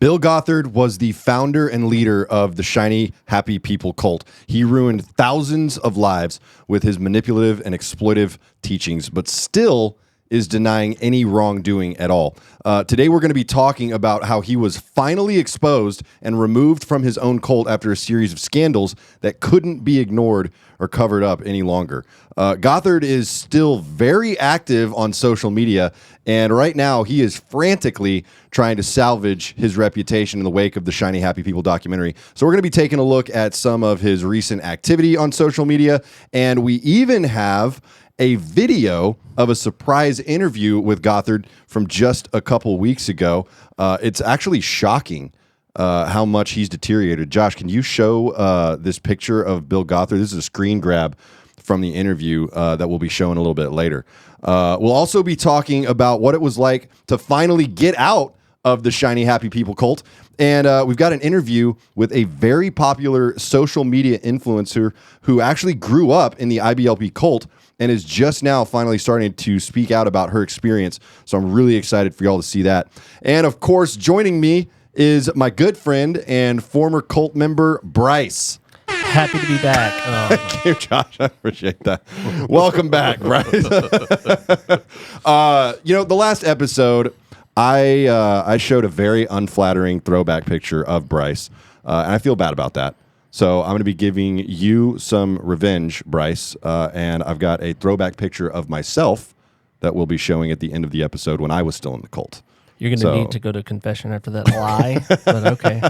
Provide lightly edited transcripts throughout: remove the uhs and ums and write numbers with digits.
Bill Gothard was the founder and leader of the Shiny Happy People cult. He ruined thousands of lives with his manipulative and exploitive teachings, but still is denying any wrongdoing at all. Today we're going to be talking about how he was finally exposed and removed from his own cult after a series of scandals that couldn't be ignored or covered up any longer. Gothard is still very active on social media, and right now he is frantically trying to salvage his reputation in the wake of the Shiny Happy People documentary. So we're going to be taking a look at some of his recent activity on social media, and we even have a video of a surprise interview with Gothard from just a couple weeks ago. It's actually shocking how much he's deteriorated. Josh, can you show this picture of Bill Gothard? This is a screen grab from the interview that we'll be showing a little bit later. We'll also be talking about what it was like to finally get out of the Shiny Happy People cult. And we've got an interview with a very popular social media influencer who actually grew up in the IBLP cult and is just now finally starting to speak out about her experience. So I'm really excited for y'all to see that. And of course, joining me is my good friend and former cult member, Brice. Happy to be back. Thank you, Josh. I appreciate that. Welcome back, Brice. The last episode, I showed a very unflattering throwback picture of Brice, and I feel bad about that. So I'm going to be giving you some revenge, Brice, and I've got a throwback picture of myself that we'll be showing at the end of the episode when I was still in the cult. You're going to need to go to confession after that lie, but okay.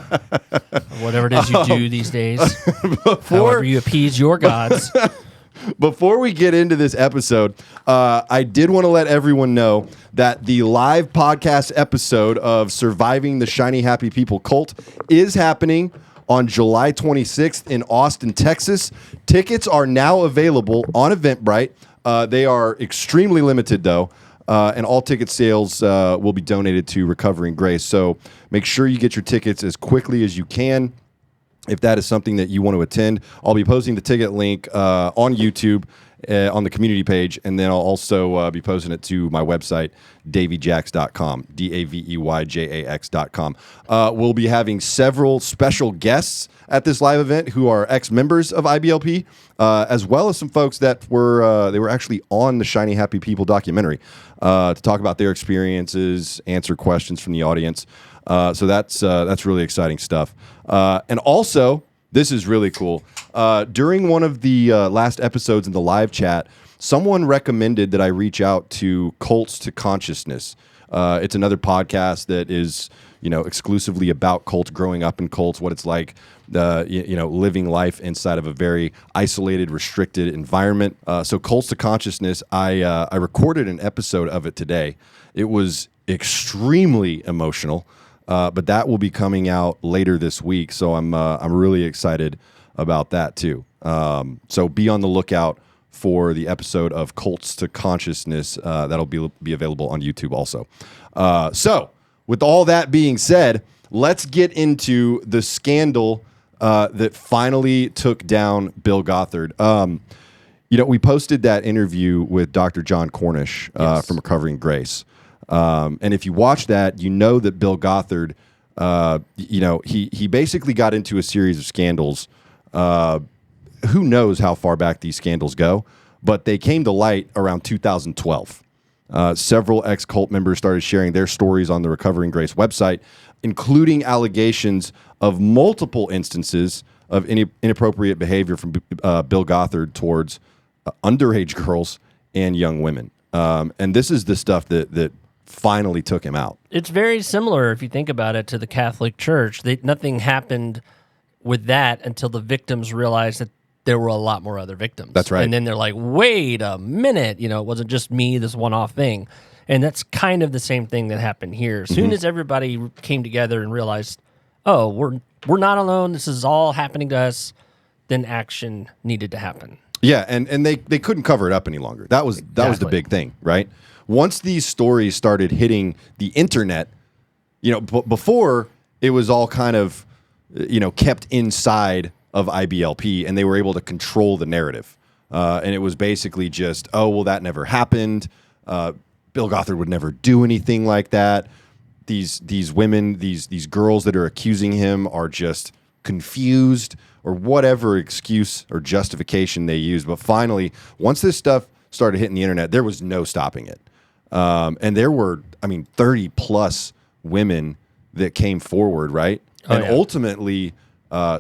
Whatever it is you do these days, however you appease your gods. Before we get into this episode, I did want to let everyone know that the live podcast episode of Surviving the Shiny Happy People cult is happening on July 26th in Austin, Texas. Tickets are now available on Eventbrite. They are extremely limited, though, and all ticket sales will be donated to Recovering Grace. So make sure you get your tickets as quickly as you can. If that is something that you want to attend, I'll be posting the ticket link on YouTube on the community page, and then I'll also be posting it to my website, daveyjax.com, daveyjax.com. We'll be having several special guests at this live event who are ex-members of IBLP, as well as some folks that were actually on the Shiny Happy People documentary to talk about their experiences, answer questions from the audience. So that's really exciting stuff. And also, this is really cool. During one of the last episodes in the live chat, someone recommended that I reach out to Cults to Consciousness. It's another podcast that is, exclusively about cults, growing up in cults, what it's like, living life inside of a very isolated, restricted environment. So Cults to Consciousness, I recorded an episode of it today. It was extremely emotional. But that will be coming out later this week, so I'm really excited about that too. So be on the lookout for the episode of Cults to Consciousness that'll be available on YouTube also. So with all that being said, let's get into the scandal that finally took down Bill Gothard. We posted that interview with Dr. John Cornish from Recovering Grace. And if you watch that, you know that Bill Gothard, he basically got into a series of scandals. Who knows how far back these scandals go, but they came to light around 2012. Several ex-cult members started sharing their stories on the Recovering Grace website, including allegations of multiple instances of inappropriate behavior from Bill Gothard towards underage girls and young women. And this is the stuff that finally took him out. It's very similar, if you think about it, to the Catholic Church. Nothing happened with that until the victims realized that there were a lot more other victims. That's right. And then they're like, wait a minute, it wasn't just me, this one-off thing. And that's kind of the same thing that happened here. As soon as everybody came together and realized, oh, we're not alone, this is all happening to us, then action needed to happen. Yeah, and they couldn't cover it up any longer. That was the big thing, right? Once these stories started hitting the internet, before it was all kind of, kept inside of IBLP, and they were able to control the narrative. And it was basically just, oh, well, that never happened. Bill Gothard would never do anything like that. these women, these girls that are accusing him are just confused or whatever excuse or justification they use. But finally, once this stuff started hitting the internet, there was no stopping it. And there were, 30 plus women that came forward, right? And ultimately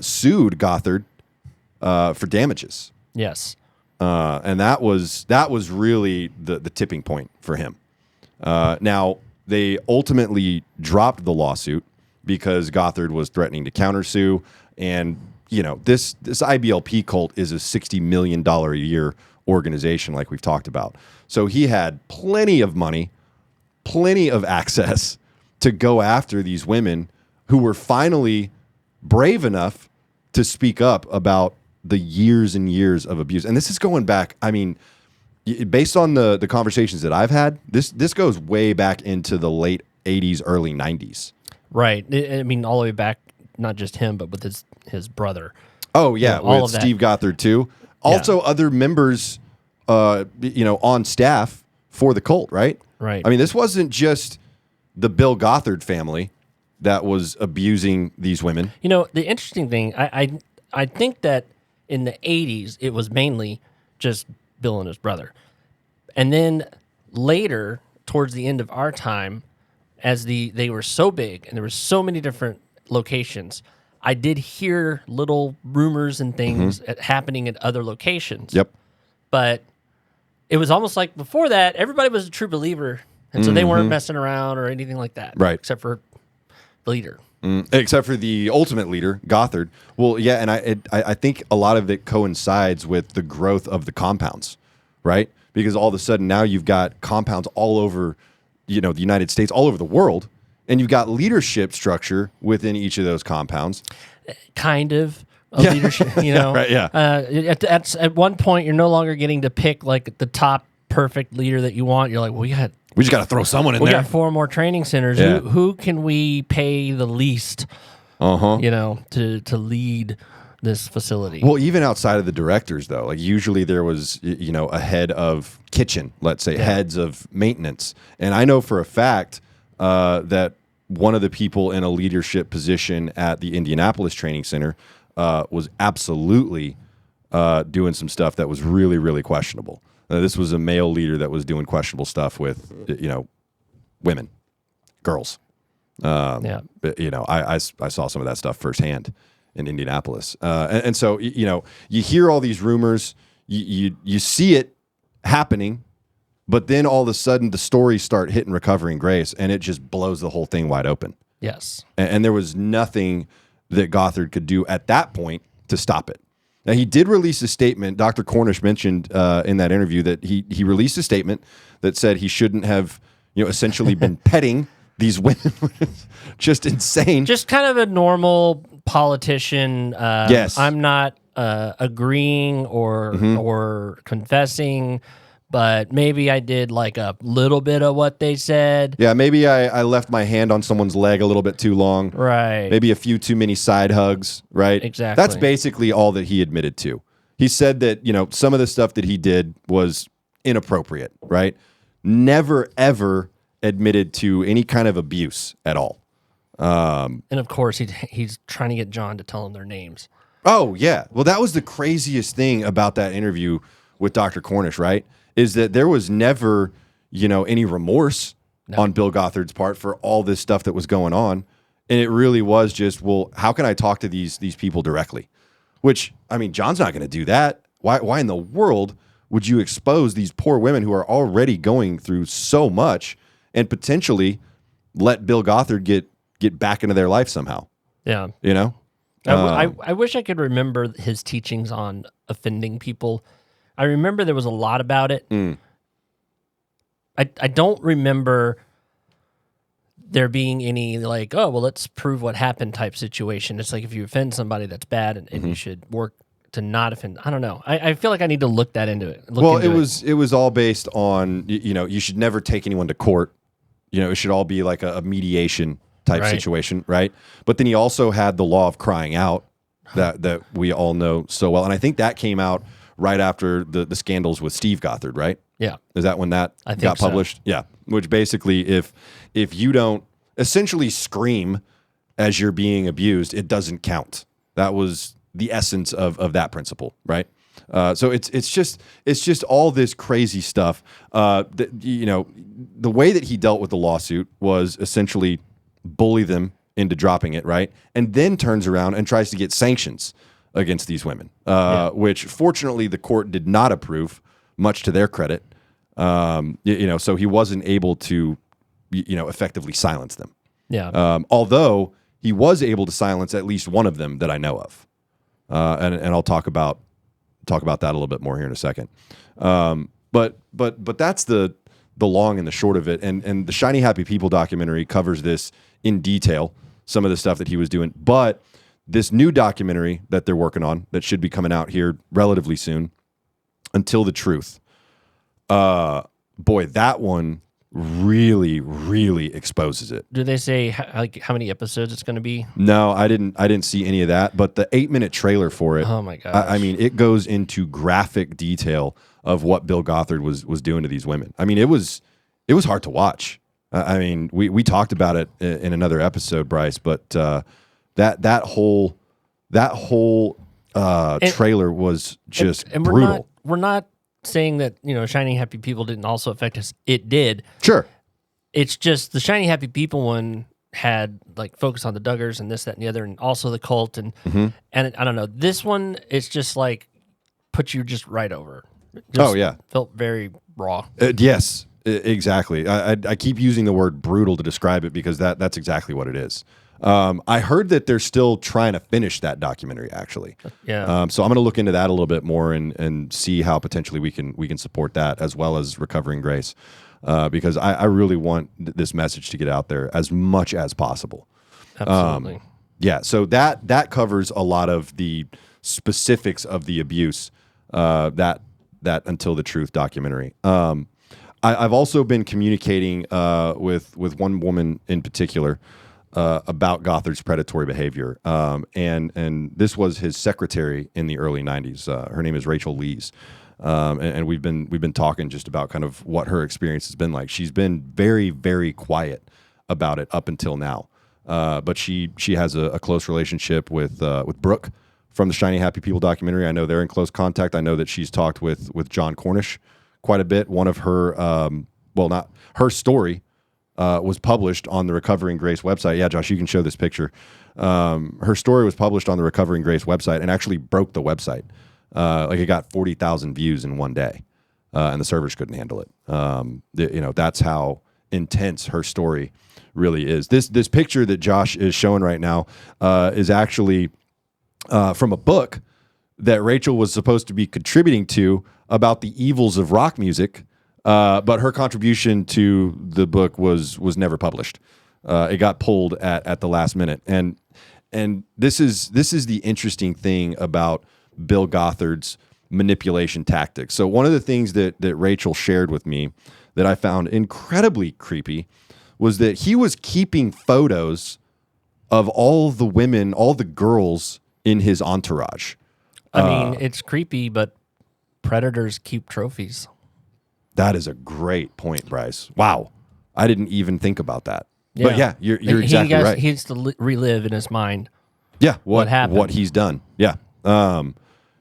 sued Gothard for damages. Yes. And that was really the tipping point for him. Now, they ultimately dropped the lawsuit because Gothard was threatening to countersue. And, this IBLP cult is a $60 million a year organization like we've talked about. So he had plenty of money, plenty of access to go after these women who were finally brave enough to speak up about the years and years of abuse. And this is going back, based on the conversations that I've had, this goes way back into the late 80s, early 90s. Right. All the way back, not just him, but with his brother. Oh, yeah, with Steve Gothard, too. Also, other members, on staff for the cult, right? Right. This wasn't just the Bill Gothard family that was abusing these women. The interesting thing, I think that in the 80s, it was mainly just Bill and his brother. And then later, towards the end of our time, as they were so big and there were so many different locations, I did hear little rumors and things happening at other locations. Yep. But it was almost like before that, everybody was a true believer. And so they weren't messing around or anything like that. Right. Except for the leader. Except for the ultimate leader, Gothard. Well, yeah, and I think a lot of it coincides with the growth of the compounds, right? Because all of a sudden now you've got compounds all over, the United States, all over the world, and you've got leadership structure within each of those compounds. Kind of leadership, Right, yeah. At one point, you're no longer getting to pick like the top perfect leader that you want. You're like, well, we just got to throw someone in there. We got 4 more training centers. Yeah. Who can we pay the least, to lead this facility? Well, even outside of the directors, though, like usually there was, a head of kitchen, let's say, heads of maintenance. And I know for a fact that one of the people in a leadership position at the Indianapolis Training Center was absolutely doing some stuff that was really, really questionable. This was a male leader that was doing questionable stuff with, women, girls. But, I saw some of that stuff firsthand in Indianapolis. And so, you hear all these rumors, you see it happening, but then all of a sudden the stories start hitting Recovery and Grace, and it just blows the whole thing wide open. Yes. And there was nothing that Gothard could do at that point to stop it. Now, he did release a statement. Dr. Cornish mentioned in that interview that he released a statement that said he shouldn't have, essentially been petting these women. Just insane. Just kind of a normal politician. Yes. I'm not agreeing or confessing, but maybe I did like a little bit of what they said. Yeah, maybe I left my hand on someone's leg a little bit too long. Right. Maybe a few too many side hugs, right? Exactly. That's basically all that he admitted to. He said that, some of the stuff that he did was inappropriate, right? Never, ever admitted to any kind of abuse at all. And of course, he's trying to get John to tell him their names. Oh, yeah. Well, that was the craziest thing about that interview with Dr. Cornish, right? Is that there was never, any remorse on Bill Gothard's part for all this stuff that was going on. And it really was just, well, how can I talk to these people directly? Which, John's not going to do that. Why in the world would you expose these poor women who are already going through so much and potentially let Bill Gothard get back into their life somehow? Yeah. I wish I could remember his teachings on offending people. I remember there was a lot about it. I don't remember there being any like, oh, well, let's prove what happened type situation. It's like if you offend somebody, that's bad, and you should work to not offend. I don't know. I feel like I need to look into it. It was all based on, you should never take anyone to court. It should all be like a mediation type situation, right? But then he also had the law of crying out that we all know so well. And I think that came out right after the scandals with Steve Gothard, right? Yeah. Is that when that got published? So. Yeah. Which basically, if you don't essentially scream as you're being abused, it doesn't count. That was the essence of that principle, right? So it's just all this crazy stuff. The way that he dealt with the lawsuit was essentially bully them into dropping it, right? And then turns around and tries to get sanctions against these women, which fortunately the court did not approve, much to their credit. So he wasn't able to, effectively silence them. Yeah. Although he was able to silence at least one of them that I know of, and I'll talk about that a little bit more here in a second. But that's the long and the short of it. And the Shiny Happy People documentary covers this in detail, some of the stuff that he was doing. But this new documentary that they're working on that should be coming out here relatively soon, Until the Truth. Boy, that one really, really exposes it. Do they say how many episodes it's going to be? No, I didn't see any of that. But the 8-minute trailer for it, oh my gosh. I mean, it goes into graphic detail of what Bill Gothard was doing to these women. I mean, it was hard to watch. I mean, we talked about it in another episode, Brice, but that whole trailer was just and brutal. We're not saying that Shiny Happy People didn't also affect us. It did. Sure. It's just the Shiny Happy People one had like focus on the Duggars and this, that, and the other, and also the cult, and I don't know. This one, it's just like put you just right over. Felt very raw. Yes, exactly. I keep using the word brutal to describe it because that's exactly what it is. I heard that they're still trying to finish that documentary, actually. Yeah. So I'm going to look into that a little bit more and see how potentially we can support that as well as Recovering Grace, because I really want this message to get out there as much as possible. Absolutely. So that covers a lot of the specifics of the abuse, that Until the Truth documentary. I've also been communicating with one woman in particular about Gothard's predatory behavior, and this was his secretary in the early '90s. Her name is Rachel Lees, and we've been talking just about kind of what her experience has been like. She's been very, very quiet about it up until now, but she has a close relationship with Brooke from the Shiny Happy People documentary. I know they're in close contact. I know that she's talked with John Cornish quite a bit. One of her, not her story. Was published on the Recovering Grace website. Yeah, Josh, you can show this picture. Her story was published on the Recovering Grace website and actually broke the website. It got 40,000 views in one day, and the servers couldn't handle it. That's how intense her story really is. This picture that Josh is showing right now is actually from a book that Rachel was supposed to be contributing to about the evils of rock music. But her contribution to the book was never published. It got pulled at the last minute, and this is the interesting thing about Bill Gothard's manipulation tactics. So one of the things that Rachel shared with me that I found incredibly creepy was that he was keeping photos of all the women, all the girls in his entourage. I mean, it's creepy, but predators keep trophies. That is a great point, Brice. Wow. I didn't even think about that. Yeah. But yeah, you're exactly right. He needs to relive in his mind. Yeah, what happened, what he's done. Yeah.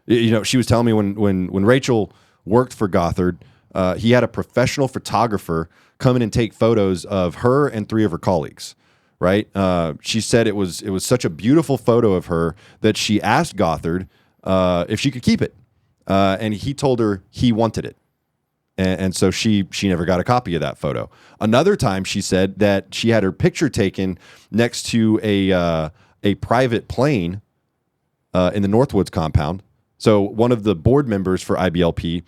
She was telling me when Rachel worked for Gothard, he had a professional photographer come in and take photos of her and 3 of her colleagues. Right? She said it was such a beautiful photo of her that she asked Gothard if she could keep it, and he told her he wanted it. And so she never got a copy of that photo. Another time, she said that she had her picture taken next to a private plane in the Northwoods compound. So one of the board members for IBLP,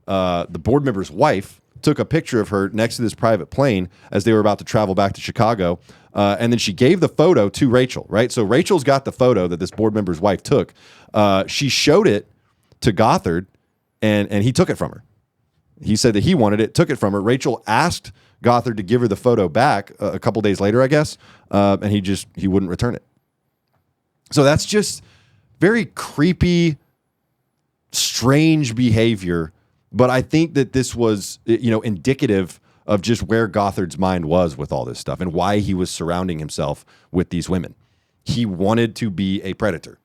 the board member's wife, took a picture of her next to this private plane as they were about to travel back to Chicago. And then she gave the photo to Rachel, right? So Rachel's got the photo that this board member's wife took. She showed it to Gothard, and he took it from her. He said that he wanted it, took it from her. Rachel asked Gothard to give her the photo back a couple days later, I guess, and he wouldn't return it. So that's just very creepy, strange behavior. But I think that this was, indicative of just where Gothard's mind was with all this stuff and why he was surrounding himself with these women. He wanted to be a predator.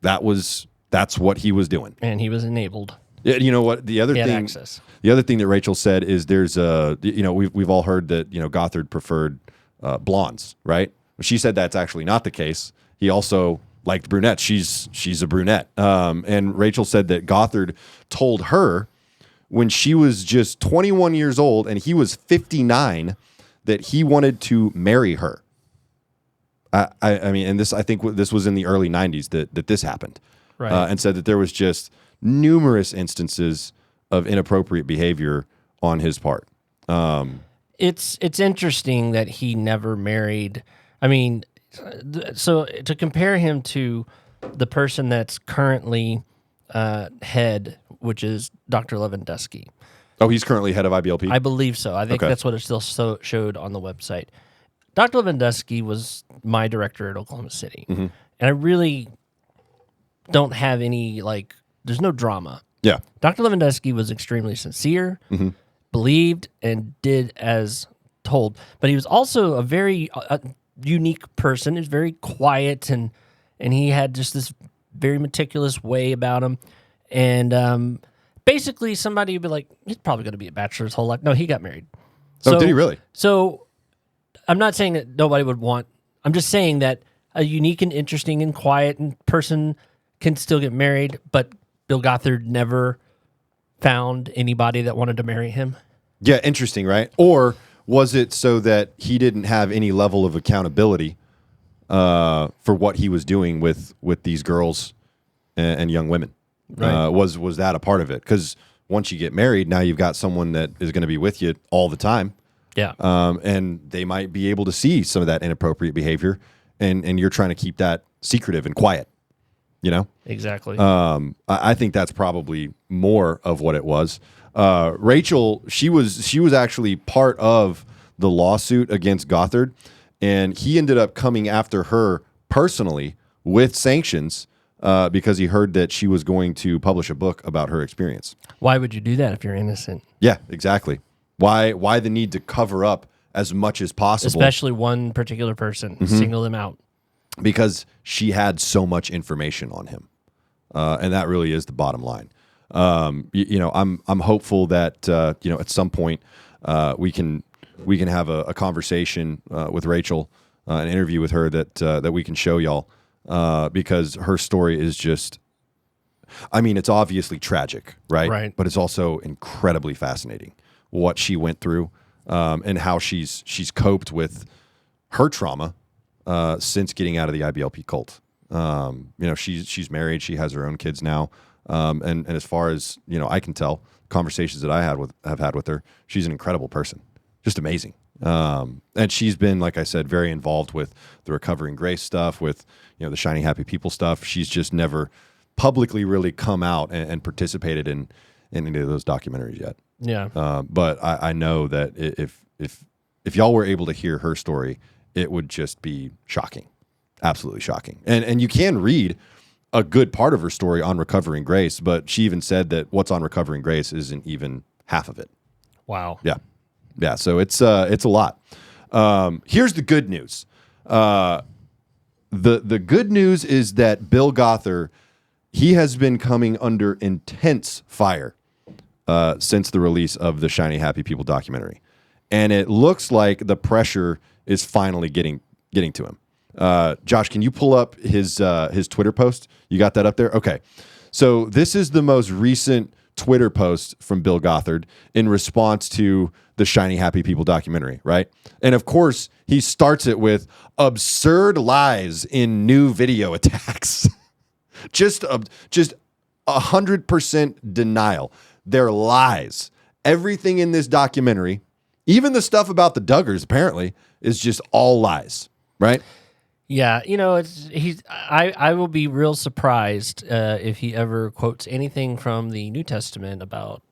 That's what he was doing. And he was enabled. You know what? The other He had thing, access. the other thing that Rachel said is there's we've all heard that Gothard preferred blondes, right? She said that's actually not the case. He also liked brunettes. She's a brunette. And Rachel said that Gothard told her when she was just 21 years old and he was 59 that he wanted to marry her. I mean, and I think this was in the early 90s that this happened. Right. And said that there was just numerous instances of inappropriate behavior on his part. It's interesting that he never married. I mean, so to compare him to the person that's currently head, which is Dr. Lewandowski. Oh, he's currently head of IBLP? I believe so. I think Okay. that's what it still showed on the website. Dr. Lewandowski was my director at Oklahoma City. Mm-hmm. And I really don't have any, there's no drama. Yeah. Dr. Lewandowski was extremely sincere, believed, and did as told. But he was also a very unique person. He was very quiet, and he had just this very meticulous way about him. And basically, somebody would be like, he's probably going to be a bachelor his whole life. No, he got married. Oh, did he really? So I'm not saying that nobody would want. I'm just saying that a unique and interesting and quiet person can still get married, but Bill Gothard never found anybody that wanted to marry him. Yeah, interesting, right? Or was it so that he didn't have any level of accountability for what he was doing with these girls and young women? Right. Was that a part of it? Because once you get married, now you've got someone that is going to be with you all the time. Yeah. And they might be able to see some of that inappropriate behavior, and you're trying to keep that secretive and quiet. Exactly. I think that's probably more of what it was. Rachel, she was actually part of the lawsuit against Gothard, and he ended up coming after her personally with sanctions because he heard that she was going to publish a book about her experience. Why would you do that if you're innocent? Yeah, exactly. Why the need to cover up as much as possible? Especially one particular person, single them out. Because she had so much information on him, and that really is the bottom line. I'm hopeful that at some point we can have a conversation with Rachel, an interview with her that we can show y'all, because her story is just, I mean, it's obviously tragic, right? Right. But it's also incredibly fascinating what she went through, and how she's coped with her trauma. Since getting out of the IBLP cult. She's married. She has her own kids now. And as far as, I can tell, conversations that I have had with her, she's an incredible person. Just amazing. And she's been, like I said, very involved with the Recovering Grace stuff, with, the Shiny Happy People stuff. She's just never publicly really come out and participated in any of those documentaries yet. Yeah. But I know that if y'all were able to hear her story, it would just be shocking, absolutely shocking. And you can read a good part of her story on Recovering Grace, but she even said that what's on Recovering Grace isn't even half of it. Wow. Yeah. So it's a lot. Here's the good news. The good news is that Bill Gothard, he has been coming under intense fire since the release of the Shiny Happy People documentary, and it looks like the pressure is finally getting to him. Josh, can you pull up his Twitter post? You got that up there? Okay. So this is the most recent Twitter post from Bill Gothard in response to the Shiny Happy People documentary, right? And of course, he starts it with absurd lies in new video attacks. just 100% denial. They're lies. Everything in this documentary, even the stuff about the Duggars, apparently, is just all lies, right? Yeah, I will be real surprised if he ever quotes anything from the New Testament about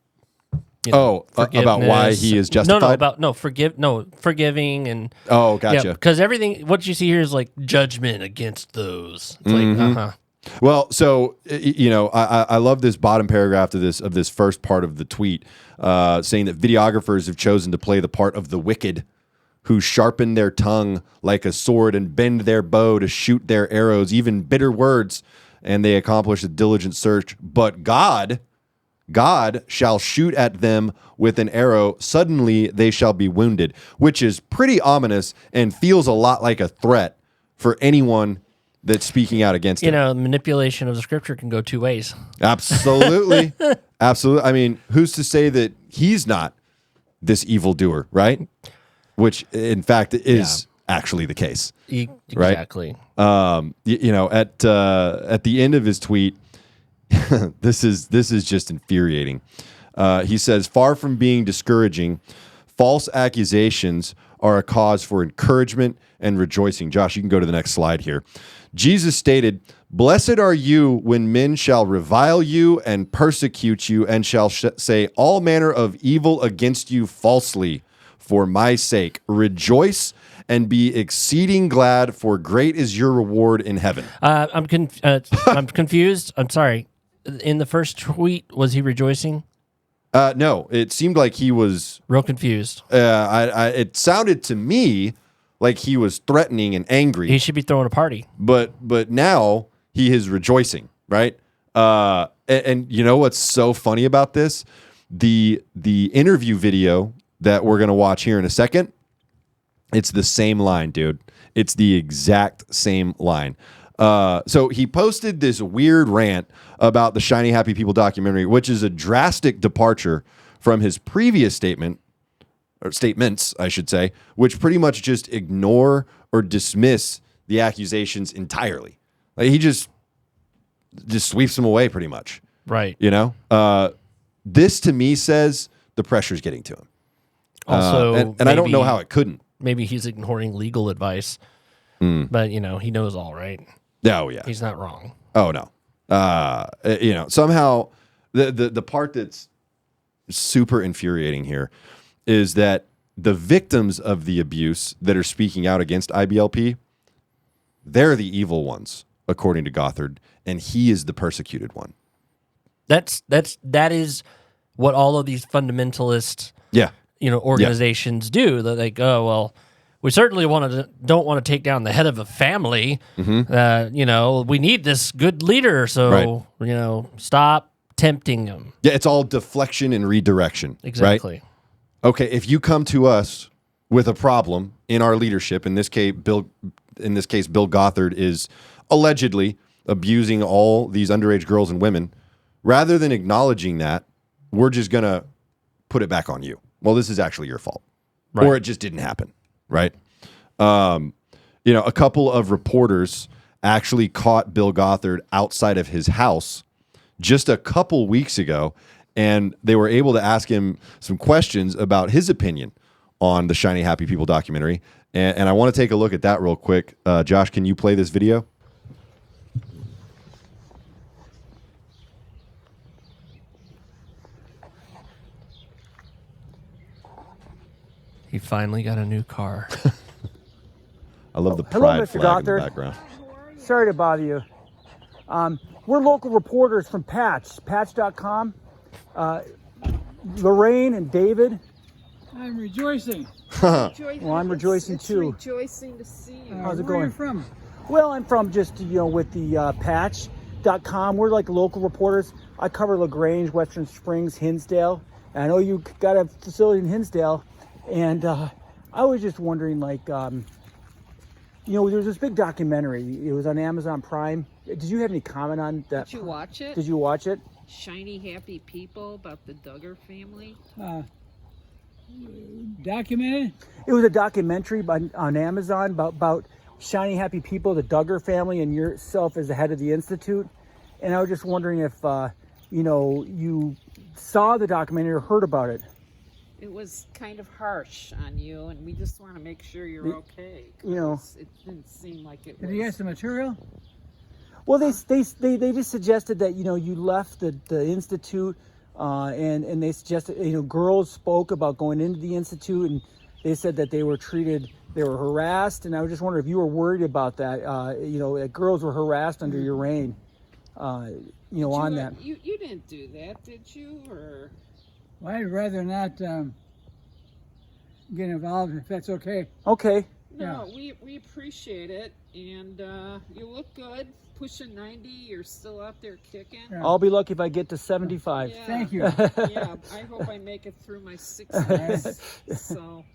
about why he is justified. Forgiving and gotcha. Because everything what you see here is like judgment against those. It's like Well, so I love this bottom paragraph of this first part of the tweet, saying that videographers have chosen to play the part of the wicked, who sharpen their tongue like a sword and bend their bow to shoot their arrows, even bitter words, and they accomplish a diligent search. But God shall shoot at them with an arrow. Suddenly they shall be wounded, which is pretty ominous and feels a lot like a threat for anyone that's speaking out against it. Manipulation of the scripture can go two ways. Absolutely. Absolutely. I mean, who's to say that he's not this evildoer, right? Which, in fact, is actually the case. Exactly. Right? At the end of his tweet, this is just infuriating. He says, far from being discouraging, false accusations are a cause for encouragement and rejoicing. Josh, you can go to the next slide here. Jesus stated, blessed are you when men shall revile you and persecute you and shall say all manner of evil against you falsely for my sake. Rejoice and be exceeding glad, for great is your reward in heaven. I'm confused. I'm sorry. In the first tweet, was he rejoicing? No, it seemed like he was real confused. It sounded to me like he was threatening and angry. He should be throwing a party. But now he is rejoicing, right? And you know what's so funny about this? The interview video that we're going to watch here in a second, it's the same line, dude. It's the exact same line. So he posted this weird rant about the Shiny Happy People documentary, which is a drastic departure from his previous statements, I should say, which pretty much just ignore or dismiss the accusations entirely. Like he just sweeps them away pretty much. Right. This to me says the pressure's getting to him. Also, and I don't know how it couldn't. Maybe he's ignoring legal advice, but he knows all, right? Oh yeah, he's not wrong. Oh no, somehow the part that's super infuriating here is that the victims of the abuse that are speaking out against IBLP, they're the evil ones, according to Gothard, and he is the persecuted one. That is what all of these fundamentalist organizations do. They're like, oh well, we certainly don't want to take down the head of a family. Mm-hmm. We need this good leader, so stop tempting them. Yeah, it's all deflection and redirection. Exactly. Right? Okay, if you come to us with a problem in our leadership, in this case, Bill Gothard is allegedly abusing all these underage girls and women. Rather than acknowledging that, we're just gonna put it back on you. Well, this is actually your fault, right. Or it just didn't happen, right? A couple of reporters actually caught Bill Gothard outside of his house just a couple weeks ago, and they were able to ask him some questions about his opinion on the Shiny Happy People documentary. And I want to take a look at that real quick. Josh, can you play this video? He finally got a new car. I love the pride flag in the background. Sorry to bother you. We're local reporters from Patch.com. Lorraine and David. I'm rejoicing. Well, I'm rejoicing too. Rejoicing to see you. How's it Where going? are you from? Well, I'm from just, with the Patch.com. We're like local reporters. I cover LaGrange, Western Springs, Hinsdale. And I know you got a facility in Hinsdale. And I was just wondering, there was this big documentary. It was on Amazon Prime. Did you have any comment on that? Did you watch it? Did you watch it? Shiny Happy People about the Duggar family? Documented? It was a documentary on Amazon about Shiny Happy People, the Duggar family, and yourself as the head of the Institute. And I was just wondering if, you saw the documentary or heard about it. It was kind of harsh on you, and we just want to make sure you're okay. It didn't seem like it was. Did you get some material? Well, they just suggested that you left the institute, and they suggested girls spoke about going into the institute, and they said that they were harassed, and I was just wondering if you were worried about that. That girls were harassed under your reign. on that. You didn't do that, did you? Or Well, I'd rather not get involved if that's okay. Okay. no, we appreciate it, and you look good. Pushing 90, you're still out there kicking. Yeah. I'll be lucky if I get to 75. Yeah. Thank you. Yeah, I hope I make it through my 60s. So.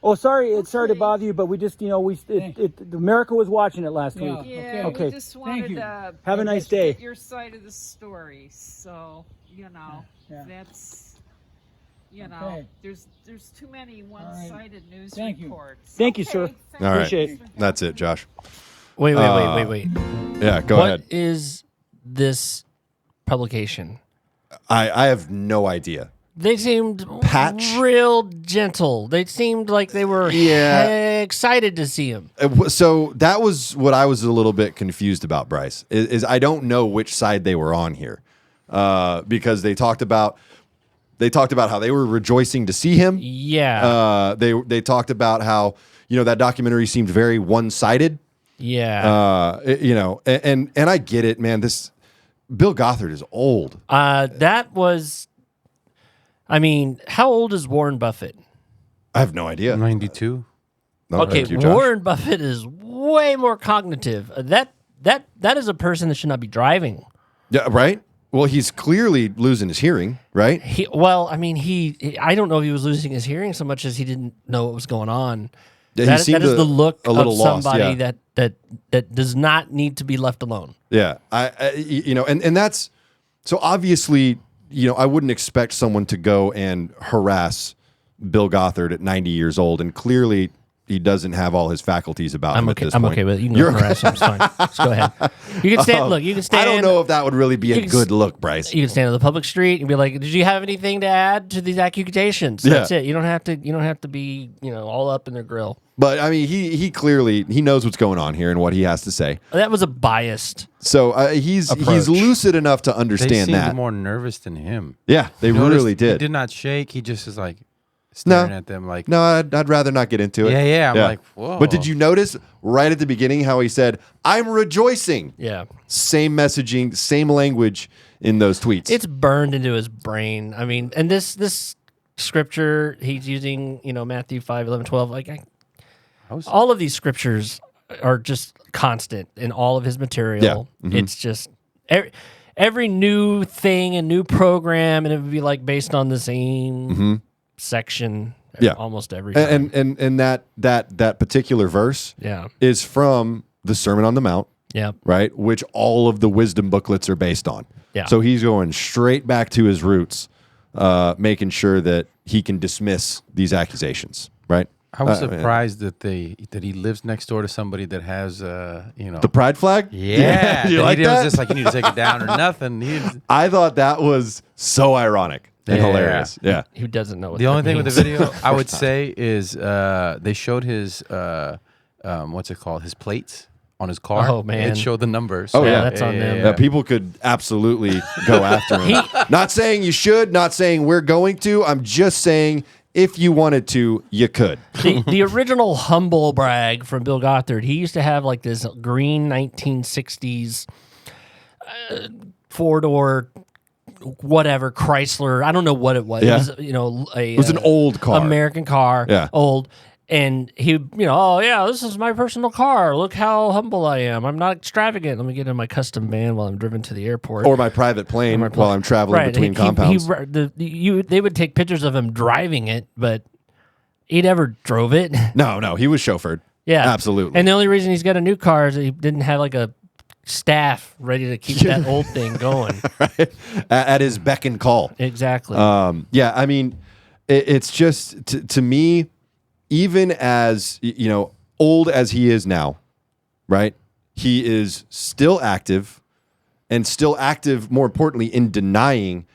Oh, sorry to Okay. bother you, but we just, America was watching it last Yeah. week. Yeah, Okay. we just wanted you. to Have a nice day. get your side of the story. So, Yeah. that's, Okay. there's too many one-sided news Thank you. reports. Thank you, sir. Thank All right. Appreciate it. That's it, Josh. Wait. Yeah, go What ahead. is this publication? I have no idea. They seemed Patch? real gentle. They seemed like they were Yeah. excited to see him. So that was what I was a little bit confused about, Brice, is I don't know which side they were on here, because they talked about how they were rejoicing to see him. Yeah. They talked about how that documentary seemed very one-sided. Yeah. And I get it, man. This Bill Gothard is old. That was. I mean, how old is Warren Buffett? I have no idea. 92. No, Okay, thank you, Josh. Warren Buffett is way more cognitive. That is a person that should not be driving. Yeah, right. Well, he's clearly losing his hearing, right? I don't know if he was losing his hearing so much as he didn't know what was going on. Yeah, That he seemed is the look a little of lost, somebody yeah. that does not need to be left alone. Yeah, and that's so obviously, I wouldn't expect someone to go and harass Bill Gothard at 90 years old, and clearly he doesn't have all his faculties about him I'm at okay. this I'm point. okay with it. You can go harass him. It's fine. Just go ahead. You can stand. Look, you can stand. I don't know if that would really be a you can good look, Brice. You can stand on the public street and be like, "Did you have anything to add to these accusations?" Yeah. That's it. You don't have to be all up in their grill. But I mean, he clearly knows what's going on here and what he has to say. That was a biased. So he's Approach. lucid enough to They understand seemed that. more nervous than him. Yeah, they Noticed really He did. did not shake. He just is like staring at them like, No, I'd rather not get into it. Yeah. I'm like, whoa. But did you notice right at the beginning how he said, "I'm rejoicing"? Yeah. Same messaging, same language in those tweets. It's burned into his brain. I mean, and this scripture he's using, Matthew 5, 11, 12, like all of these scriptures are just constant in all of his material. Yeah. Mm-hmm. It's just every new thing and new program, and it would be like based on the same section. Yeah. Almost every time. and that particular verse Yeah. is from the Sermon on the Mount, Yeah. right? Which all of the wisdom booklets are based on. Yeah. So he's going straight back to his roots, making sure that he can dismiss these accusations, right? I was surprised that he lives next door to somebody that has The pride flag? Yeah. You And like he was that? just like, you need to take it down or nothing. I thought that was so ironic and Yeah. hilarious. Yeah. Who doesn't know what The that only thing with the means? video I would say is they showed his what's it called? His plates on his car. Oh, man. It showed the numbers. Oh, yeah. That's on them. Yeah, people could absolutely go after him. Not saying you should, not saying we're going to. I'm just saying if you wanted to, you could. The original humble brag from Bill Gothard, he used to have like this green 1960s four-door whatever Chrysler. I don't know what it was. Yeah. It was, It was an old car. American car. Yeah. Old. And he, oh yeah, this is my personal car. Look how humble I am. I'm not extravagant. Let me get in my custom van while I'm driven to the airport. Or my private plane while I'm traveling between compounds. They would take pictures of him driving it, but he never drove it. No, he was chauffeured. Yeah, Absolutely. And the only reason he's got a new car is that he didn't have like a staff ready to keep that old thing going. Right? At his beck and call. Exactly. Yeah, I mean, it's just, to me, even as, old as he is now, right? He is still active, and still active, more importantly, in denying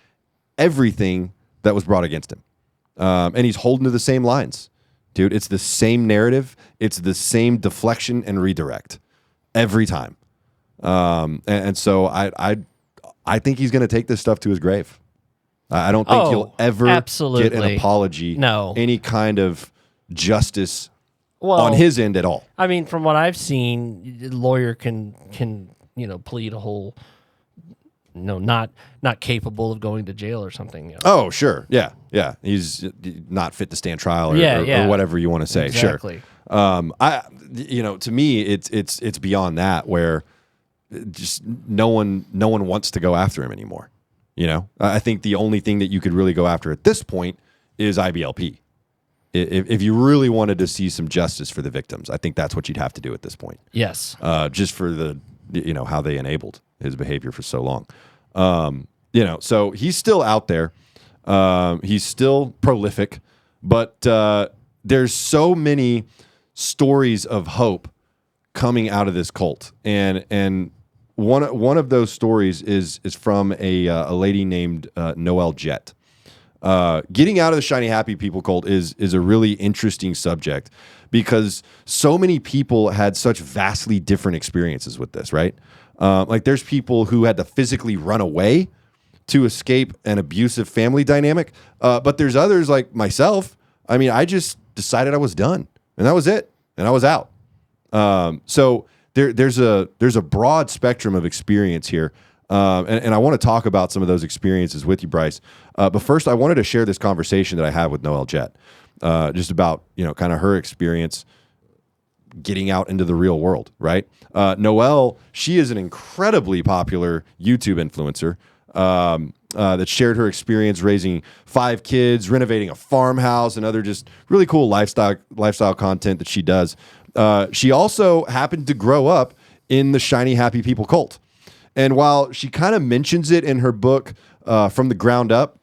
everything that was brought against him. And he's holding to the same lines. Dude, it's the same narrative. It's the same deflection and redirect every time. And so I think he's going to take this stuff to his grave. I don't think he'll ever get absolutely. an apology, No. any kind of justice well, on his end at all. I mean, from what I've seen, the lawyer can plead a whole not capable of going to jail or something. Oh, sure. Yeah. Yeah. He's not fit to stand trial or whatever you want to say. Exactly. Sure. To me, it's beyond that where just no one wants to go after him anymore. I think the only thing that you could really go after at this point is IBLP. If you really wanted to see some justice for the victims, I think that's what you'd have to do at this point. Yes. Just for the, how they enabled his behavior for so long. So he's still out there. He's still prolific, but there's so many stories of hope coming out of this cult. And one of those stories is from a lady named Noell Jett. Getting out of the shiny happy people cult is a really interesting subject because so many people had such vastly different experiences with this, right? Like there's people who had to physically run away to escape an abusive family dynamic. But there's others like myself. I mean, I just decided I was done and that was it. And I was out. So there's a broad spectrum of experience here. And I want to talk about some of those experiences with you, Brice. But first, I wanted to share this conversation that I had with Noell Jett, just about, kind of her experience getting out into the real world, right? Noelle, she is an incredibly popular YouTube influencer that shared her experience raising 5 kids, renovating a farmhouse, and other just really cool lifestyle content that she does. She also happened to grow up in the shiny happy people cult. And while she kind of mentions it in her book, From the Ground Up,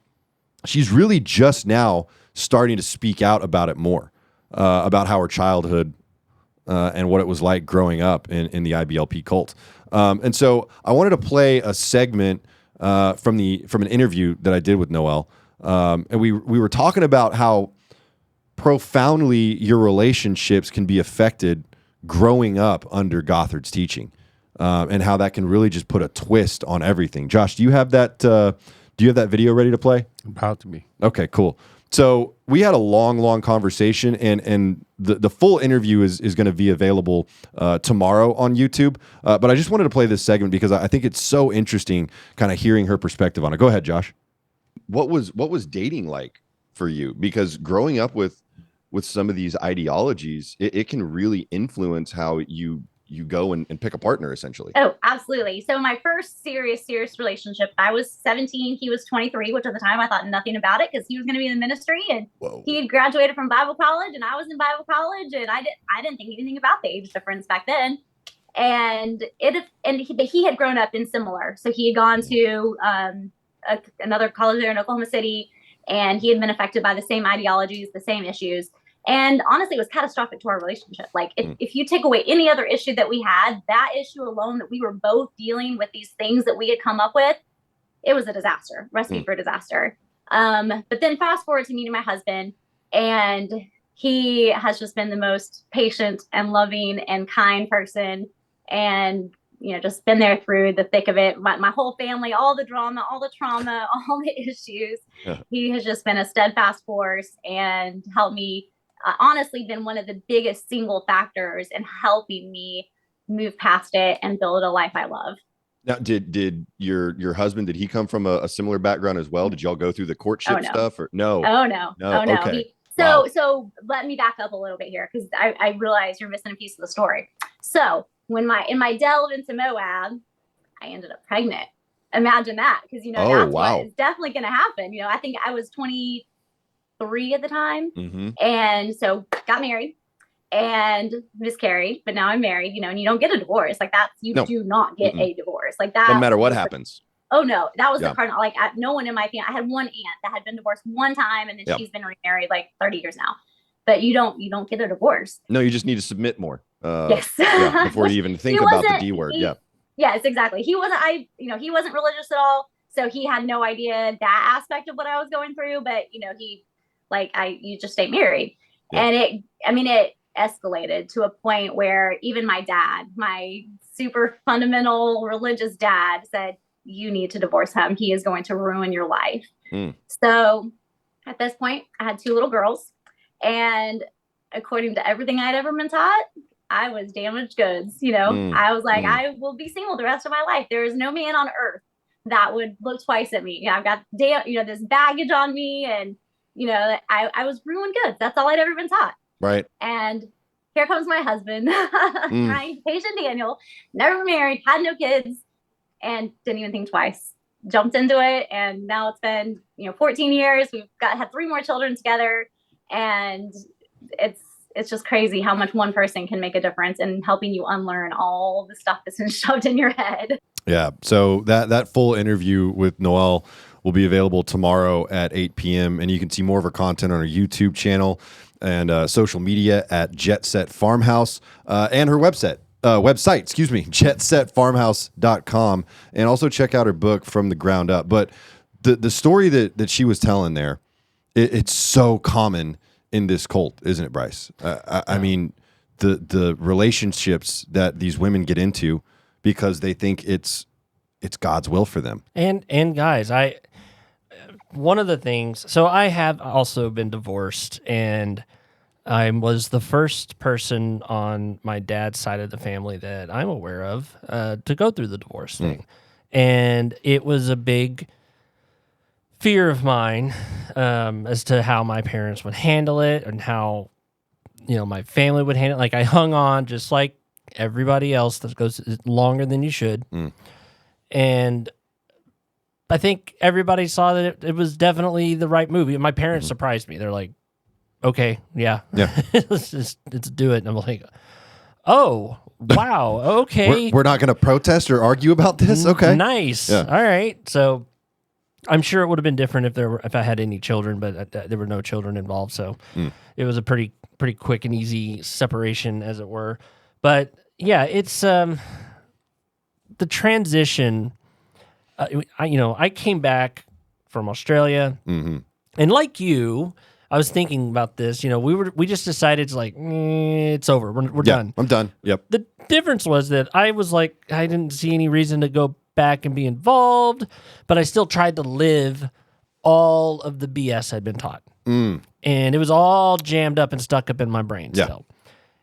she's really just now starting to speak out about it more, about how her childhood and what it was like growing up in the IBLP cult. And so I wanted to play a segment from an interview that I did with Noelle. And we were talking about how profoundly your relationships can be affected growing up under Gothard's teaching. And how that can really just put a twist on everything. Josh, do you have that video ready to play? About to be. Okay, cool. So we had a long conversation, and the full interview is going to be available tomorrow on YouTube. But I just wanted to play this segment because I think it's so interesting, kind of hearing her perspective on it. Go ahead, Josh. What was dating like for you? Because growing up with some of these ideologies, it can really influence how you go and pick a partner, essentially. Oh, absolutely. So my first serious relationship, I was 17, he was 23, which at the time I thought nothing about it because he was going to be in the ministry and he had graduated from Bible college and I was in Bible college and I didn't think anything about the age difference back then. And he had grown up in similar. So he had gone to another college there in Oklahoma City and he had been affected by the same ideologies, the same issues. And honestly, it was catastrophic to our relationship. Like if you take away any other issue that we had, that issue alone, that we were both dealing with these things that we had come up with, it was a disaster, recipe for disaster. But then fast forward to meeting my husband, and he has just been the most patient and loving and kind person. And, just been there through the thick of it. My whole family, all the drama, all the trauma, all the issues. Yeah. He has just been a steadfast force and helped me. Honestly been one of the biggest single factors in helping me move past it and build a life I love. Now, did your husband, did he come from a similar background as well? Did y'all go through the courtship stuff or no? Oh no. Okay. So let me back up a little bit here because I realize you're missing a piece of the story. So in my delve into Moab, I ended up pregnant. Imagine that, because that's what is definitely going to happen. I think I was 23 at the time. Mm-hmm. And so got married and miscarried, but now I'm married, and you don't get a divorce like that. Do not get a divorce like that. Doesn't matter what happens. Oh no, that was the cardinal. Like no one in my family. I had one aunt that had been divorced one time and then she's been remarried like 30 years now, but you don't get a divorce. No, you just need to submit more. Yes. Before you even think about the D word. Yes, exactly. He wasn't religious at all. So he had no idea that aspect of what I was going through, but you just stay married. Yeah. And it escalated to a point where even my dad, my super fundamental religious dad, said, you need to divorce him. He is going to ruin your life. So at this point, I had 2 little girls. And according to everything I'd ever been taught, I was damaged goods. I was like, I will be single the rest of my life. There is no man on earth that would look twice at me. You know, I've got this baggage on me, and I was ruined goods. That's all I'd ever been taught. Right. And here comes my husband, trying patient Daniel, never married, had no kids, and didn't even think twice. Jumped into it, and now it's been 14 years. We've had 3 more children together, and it's just crazy how much one person can make a difference in helping you unlearn all the stuff that's been shoved in your head. Yeah. So that full interview with Noel will be available tomorrow at 8 p.m. And you can see more of her content on her YouTube channel and social media at Jet Set Farmhouse and her website, jetsetfarmhouse.com. And also check out her book, From the Ground Up. But the story that she was telling there, it's so common in this cult, isn't it, Brice? I mean, the relationships that these women get into because they think it's God's will for them. And guys, one of the things, so I have also been divorced, and I was the first person on my dad's side of the family that I'm aware of to go through the divorce thing. And it was a big fear of mine as to how my parents would handle it and how, my family would handle it. Like, I hung on just like everybody else that goes longer than you should. And I think everybody saw that it was definitely the right move. My parents surprised me. They're like, okay, yeah. let's do it. And I'm like, oh, wow, okay. We're not going to protest or argue about this? Okay. Nice. Yeah. All right. So I'm sure it would have been different if I had any children, but there were no children involved. So it was a pretty quick and easy separation, as it were. But yeah, it's the transition. I came back from Australia, and like you, I was thinking about this. We just decided to it's over. We're done. I'm done. Yep. The difference was that I was like, I didn't see any reason to go back and be involved, but I still tried to live all of the BS I'd been taught, and it was all jammed up and stuck up in my brain still.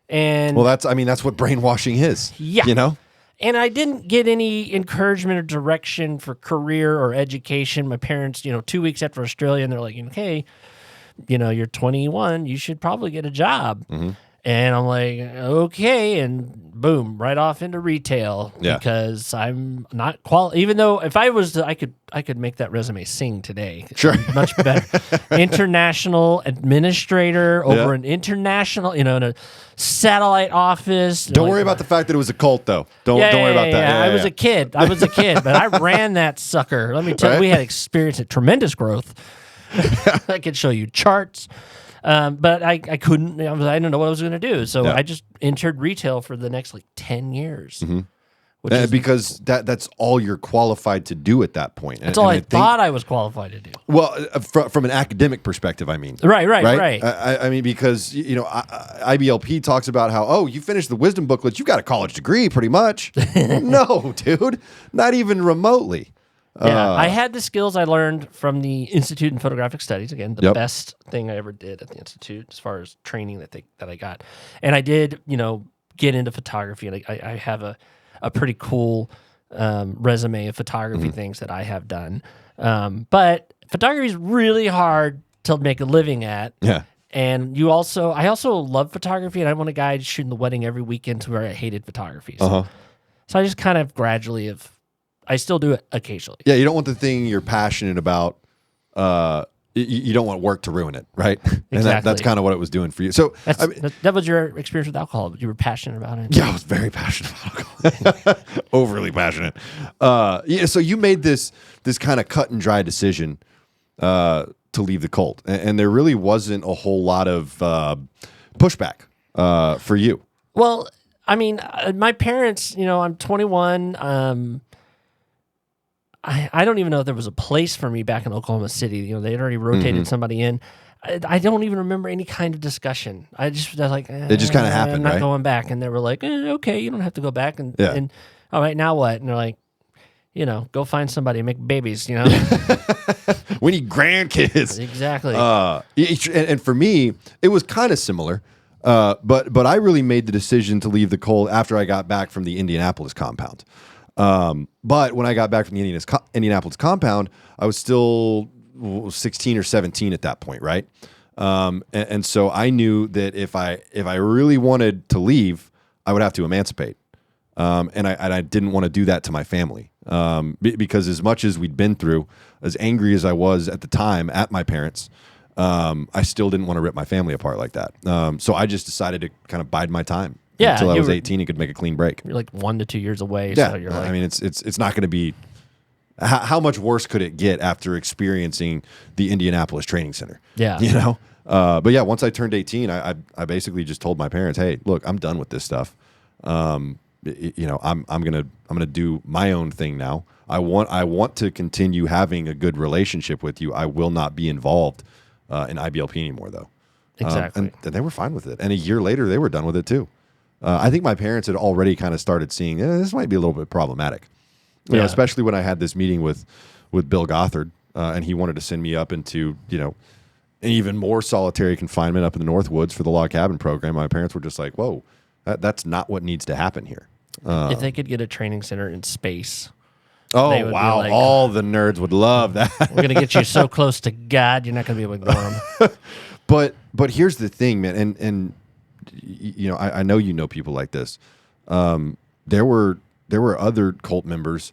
And well, that's what brainwashing is. Yeah. And I didn't get any encouragement or direction for career or education. My parents, 2 weeks after Australia, and they're like, hey, you're 21, you should probably get a job. And I'm like, okay, and boom, right off into retail because I'm not even though if I was to, I could make that resume sing today. Sure. Much better. International administrator over an international, in a satellite office. Don't worry about the fact that it was a cult, though. Don't worry about that. I was a kid, but I ran that sucker. Let me tell you, we had experienced tremendous growth. I could show you charts. But I couldn't. I didn't know what I was going to do, so I just entered retail for the next 10 years. Because that's all you're qualified to do at that point. That's all I thought I was qualified to do. Well, from an academic perspective, I mean. Right. I mean, because IBLP talks about how you finished the wisdom booklet, you got a college degree, pretty much. No, dude, not even remotely. Yeah, I had the skills I learned from the Institute in Photographic Studies. Again, the best thing I ever did at the Institute as far as training that I got. And I did, get into photography. And I have a pretty cool resume of photography things that I have done. But photography is really hard to make a living at. Yeah. And I also love photography, and I want a guy shooting the wedding every weekend to where I hated photography. So I just kind of gradually I still do it occasionally. Yeah, you don't want the thing you're passionate about. You don't want work to ruin it, right? Exactly. And that's kind of what it was doing for you. So that was your experience with alcohol. You were passionate about it. Yeah, I was very passionate about alcohol. Overly passionate. So you made this kind of cut and dry decision to leave the cult, and there really wasn't a whole lot of pushback for you. Well, I mean, my parents. I'm 21. I don't even know if there was a place for me back in Oklahoma City. They had already rotated somebody in. I don't even remember any kind of discussion. I was like, it just kind of happened. I'm not going back. And they were like, okay, you don't have to go back. And all right, now what? And they're like, go find somebody and make babies. We need grandkids. Exactly. And for me, it was kind of similar. But I really made the decision to leave the cult after I got back from the Indianapolis compound. But when I got back from the Indianapolis compound, I was still 16 or 17 at that point, right? And so I knew that if I really wanted to leave, I would have to emancipate. And I didn't want to do that to my family. Because as much as we'd been through, as angry as I was at the time at my parents, I still didn't want to rip my family apart like that. So I just decided to kind of bide my time until I was 18 and could make a clean break. You're like 1 to 2 years away. Yeah. So you're like, I mean, it's not going to be, how much worse could it get after experiencing the Indianapolis Training Center? Yeah. You know? But yeah, once I turned 18, I basically just told my parents, hey, look, I'm done with this stuff. You know, I'm gonna do my own thing now. I want to continue having a good relationship with you. I will not be involved in IBLP anymore, though. Exactly. And they were fine with it. And a year later, they were done with it too. I think my parents had already kind of started seeing this might be a little bit problematic. You know, especially when I had this meeting with Bill Gothard, and he wanted to send me up into, you know, even more solitary confinement up in the Northwoods for the log cabin program. My parents were just like, whoa, that's not what needs to happen here. If they could get a training center in space. Oh, they would wow. be like, all the nerds would love that. We're going to get you so close to God, you're not going to be able to ignore them. But here's the thing, man. And you know, I know you know people like this. There were other cult members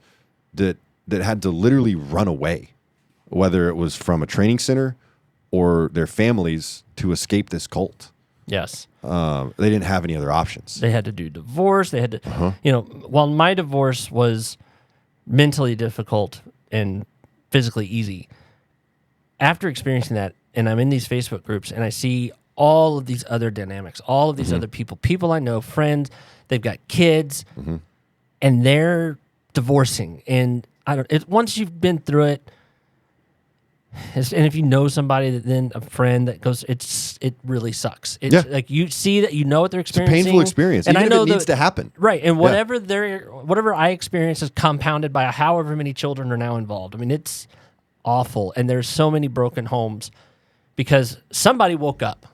that had to literally run away, whether it was from a training center or their families, to escape this cult. Yes. They didn't have any other options. They had to do divorce. They had to, you know, while my divorce was mentally difficult and physically easy, after experiencing that, and I'm in these Facebook groups and I see all of these other dynamics, all of these other people I know, friends, they've got kids, and they're divorcing. And once you've been through it, and if you know somebody, then a friend that goes, it really sucks. It's like you see that, you know what they're experiencing. It's a painful experience, and even I know if it needs to happen. Right, and whatever I experience is compounded by however many children are now involved. I mean, it's awful, and there's so many broken homes because somebody woke up.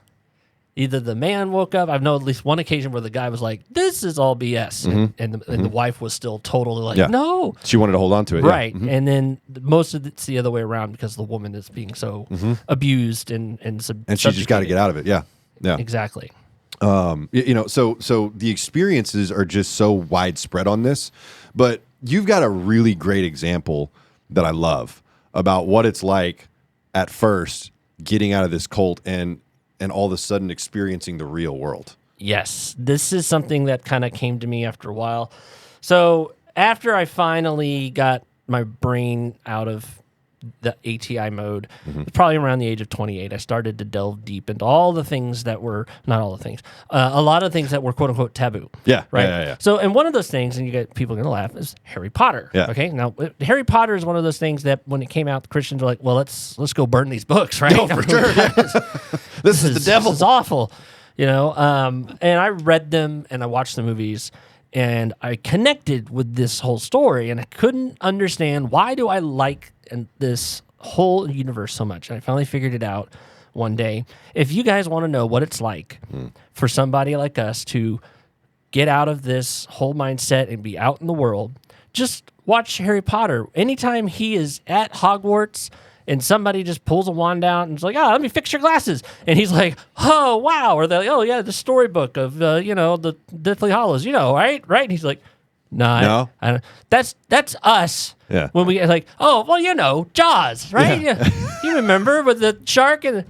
Either the man woke up. I've known at least one occasion where the guy was like, "This is all BS," and the wife was still totally like, "No." She wanted to hold on to it, right? And then most of it's the other way around because the woman is being so abused and she just got to get out of it. Yeah, exactly. You know, so the experiences are just so widespread on this, but you've got a really great example that I love about what it's like at first getting out of this cult and all of a sudden experiencing the real world. Yes, this is something that kind of came to me after a while. So after I finally got my brain out of the ATI mode, probably around the age of 28, I started to delve deep into all the things that were, not all the things, a lot of things that were quote unquote taboo. Yeah. Right. Yeah. So, and one of those things, and you get people going to laugh, is Harry Potter. Yeah. Okay. Now, Harry Potter is one of those things that when it came out, the Christians were like, well, let's go burn these books, right? No, for sure. This is the devil. This is awful. You know, and I read them and I watched the movies and I connected with this whole story and I couldn't understand why do I like this whole universe so much. And I finally figured it out one day. If you guys want to know what it's like for somebody like us to get out of this whole mindset and be out in the world, just watch Harry Potter. Anytime he is at Hogwarts and somebody just pulls a wand out and is like, oh, let me fix your glasses. And he's like, oh, wow. Or they're like, oh, yeah, the storybook of, you know, the Deathly Hallows, you know, right? And he's like, no. I don't. That's us. Yeah. When we like, oh, well, you know, Jaws, right? Yeah. You remember with the shark and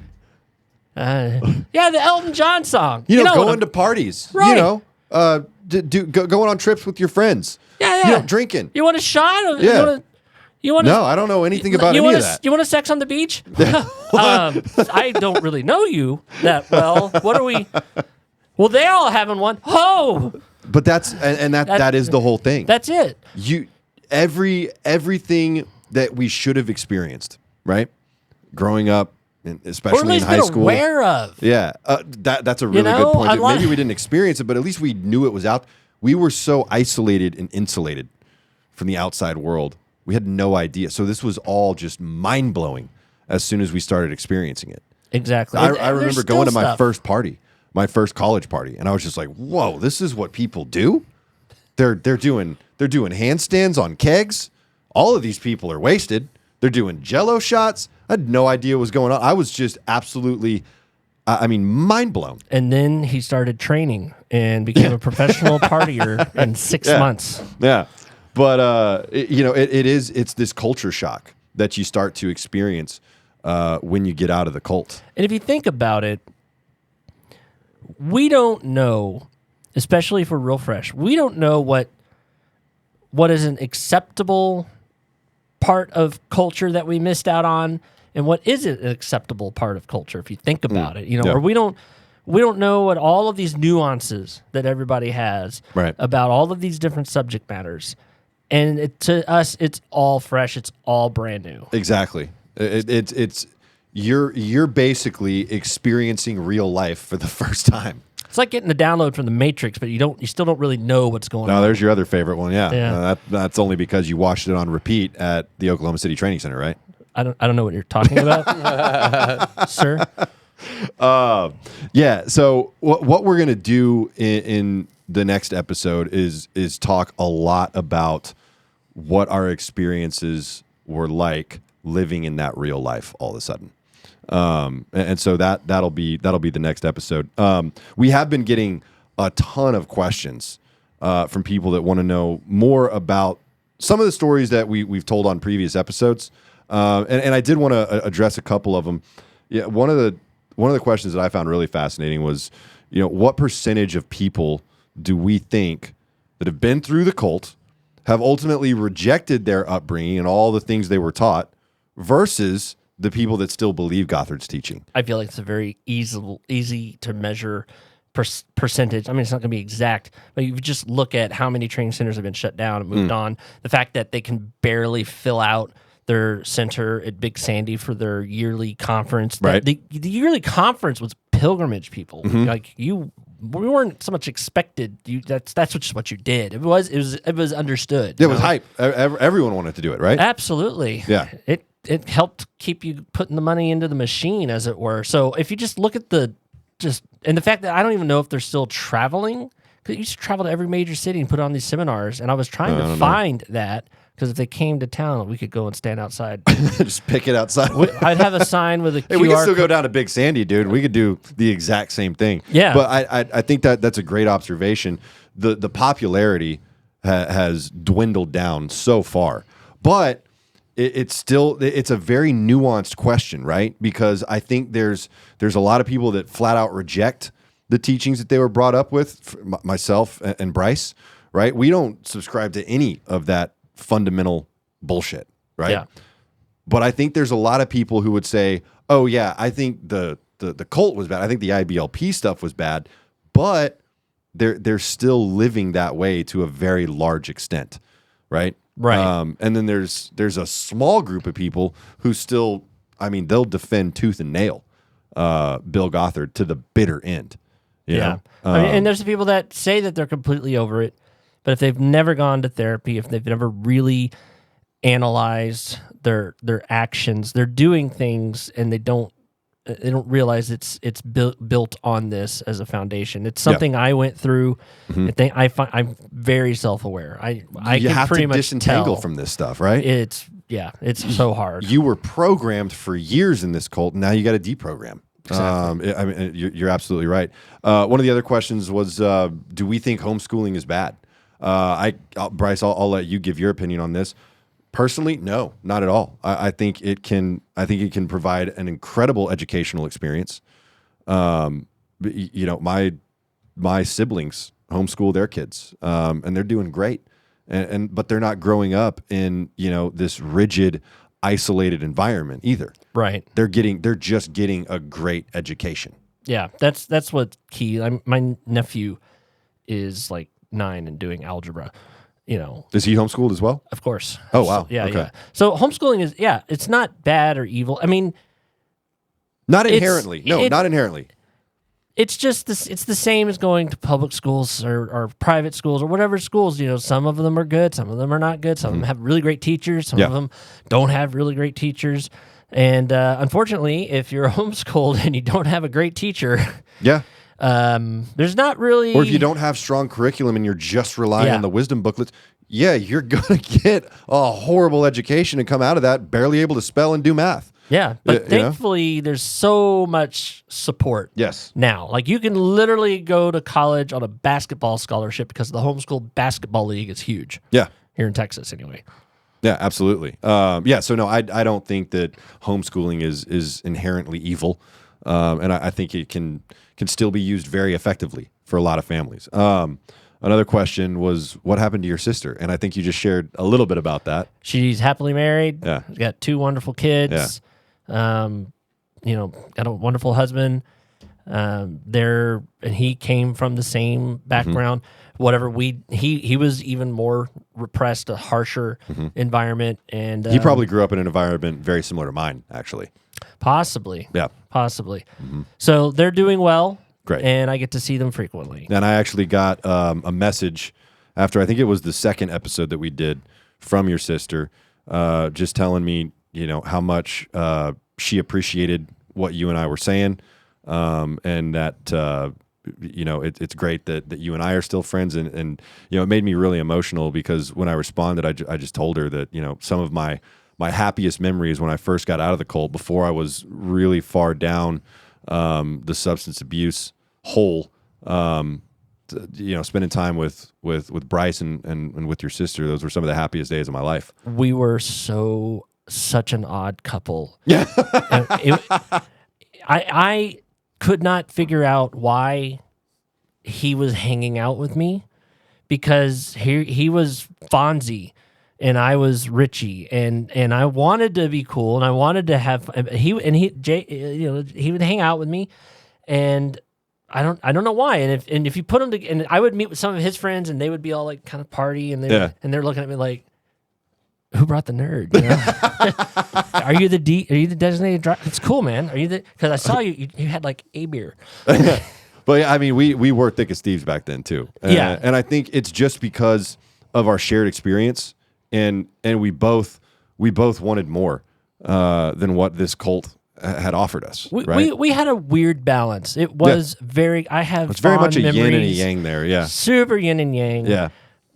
the Elton John song. You know going to parties. Right. You know, going on trips with your friends. Yeah. You know, drinking. You want a shot? Yeah. You want no, I don't know anything about any of that. You want a sex on the beach? I don't really know you that well. What are we? Well, they're all having one. Oh. But that is the whole thing. That's it. Everything that we should have experienced, right? Growing up, especially or at least in high school. Aware of. Yeah, that's a really good point. Maybe we didn't experience it, but at least we knew it was out. We were so isolated and insulated from the outside world. We had no idea. So this was all just mind blowing as soon as we started experiencing it. Exactly. I remember going to my first party. My first college party, and I was just like, "Whoa, this is what people do." They're doing handstands on kegs. All of these people are wasted. They're doing Jello shots. I had no idea what was going on. I was just absolutely, mind blown. And then he started training and became a professional partier in 6 months. Yeah, but it's this culture shock that you start to experience when you get out of the cult. And if you think about it, we don't know, especially for real fresh, we don't know what is an acceptable part of culture that we missed out on, and what isn't an acceptable part of culture. If you think about it, or we don't know what all of these nuances that everybody has about all of these different subject matters. And to us, it's all fresh. It's all brand new. Exactly. It's you're basically experiencing real life for the first time. It's like getting the download from the Matrix, but you still don't really know what's going on. No, there's your other favorite one. Yeah. That's only because you watched it on repeat at the Oklahoma City Training Center, right? I don't know what you're talking about, sir. Yeah. So what we're gonna do in the next episode is talk a lot about what our experiences were like living in that real life all of a sudden. And so that'll be the next episode. We have been getting a ton of questions from people that want to know more about some of the stories that we've told on previous episodes. And I did want to address a couple of them. Yeah, one of the questions that I found really fascinating was, what percentage of people do we think that have been through the cult, have ultimately rejected their upbringing and all the things they were taught, versus the people that still believe Gothard's teaching? I feel like it's a very easy to measure percentage. I mean, it's not going to be exact, but you just look at how many training centers have been shut down and moved on. The fact that they can barely fill out their center at Big Sandy for their yearly conference. Right. The yearly conference was pilgrimage, people. Like we weren't so much expected. That's just what you did. It was understood. It was hype. Everyone wanted to do it, right? Absolutely. Yeah. It helped keep you putting the money into the machine, as it were. So if you just look at and the fact that I don't even know if they're still traveling, because you used to travel to every major city and put on these seminars, and I was trying to find that, because if they came to town, we could go and stand outside. Just pick it outside. I'd have a sign with a QR. Hey, we could still go down to Big Sandy, dude. We could do the exact same thing. Yeah. But I think that's a great observation. The popularity has dwindled down so far. But it's a very nuanced question, right? Because I think there's a lot of people that flat out reject the teachings that they were brought up with, myself and Brice, right? We don't subscribe to any of that fundamental bullshit, right? Yeah. But I think there's a lot of people who would say, oh yeah, I think the cult was bad. I think the IBLP stuff was bad, but they're still living that way to a very large extent, right? Right. And then there's a small group of people who still, they'll defend tooth and nail Bill Gothard to the bitter end. You know? And there's the people that say that they're completely over it, but if they've never gone to therapy, if they've never really analyzed their actions, they're doing things and they don't realize it's built on this as a foundation. It's something I went through. I'm very self-aware. I you can have pretty to much disentangle tell. from this stuff, right? It's so hard. You were programmed for years in this cult. Now you got to deprogram. Exactly. You're absolutely right. One of the other questions was, do we think homeschooling is bad? Brice, I'll let you give your opinion on this. Personally, no, not at all. I think it can provide an incredible educational experience. My siblings homeschool their kids, and they're doing great. But they're not growing up in this rigid, isolated environment either. Right. They're just getting a great education. Yeah, that's what's key. My nephew is like 9 and doing algebra. Is he homeschooled as well? Of course. Oh wow. So, yeah, okay. yeah. So homeschooling is it's not bad or evil. Not inherently. Not inherently. It's just this. It's the same as going to public schools or private schools or whatever schools. Some of them are good, some of them are not good. Some of them have really great teachers. Some of them don't have really great teachers. And unfortunately, if you're homeschooled and you don't have a great teacher, There's not really, Or if you don't have strong curriculum and you're just relying Yeah. on the wisdom booklets, yeah, you're gonna get a horrible education and come out of that barely able to spell and do math. yeah, but you know? thankfully there's so much support. Yes. Now, like you can literally go to college on a basketball scholarship because the homeschool basketball league is huge Yeah. here in Texas anyway. Yeah, absolutely. Yeah, so no, I don't think that homeschooling is inherently evil, and I think it can still be used very effectively for a lot of families. Another question was, what happened to your sister? And I think you just shared a little bit about that. She's happily married. Yeah. She's got 2 wonderful kids. Got a wonderful husband. And he came from the same background. Whatever he was even more repressed, a harsher environment, and He probably grew up in an environment very similar to mine, actually. possibly. Yeah. So they're doing well. Great. And I get to see them frequently. And I actually got a message after, I think it was the second episode that we did, from your sister, just telling me, how much she appreciated what you and I were saying, and that it's great that you and I are still friends, and it made me really emotional because when I responded, I just told her that some of my happiest memories when I first got out of the cult, before I was really far down the substance abuse hole, spending time with Brice and with your sister, those were some of the happiest days of my life. We were such an odd couple. Yeah. I could not figure out why he was hanging out with me, because he was Fonzie and I was Richie, and I wanted to be cool, and I wanted to have he would hang out with me, and I don't know why, and if you put him to, and I would meet with some of his friends, and they would be all like kind of party, and they're looking at me like, who brought the nerd? Are you the designated driver? It's cool, man. Are you because I saw you had like a beer. But I mean, we were thick as thieves back then too. Yeah. And I think it's just because of our shared experience, and we both wanted more than what this cult had offered us. We had a weird balance. It was very. I have. It's very much a fond yin and a memories. yang there. Yeah. Super yin and yang. Yeah.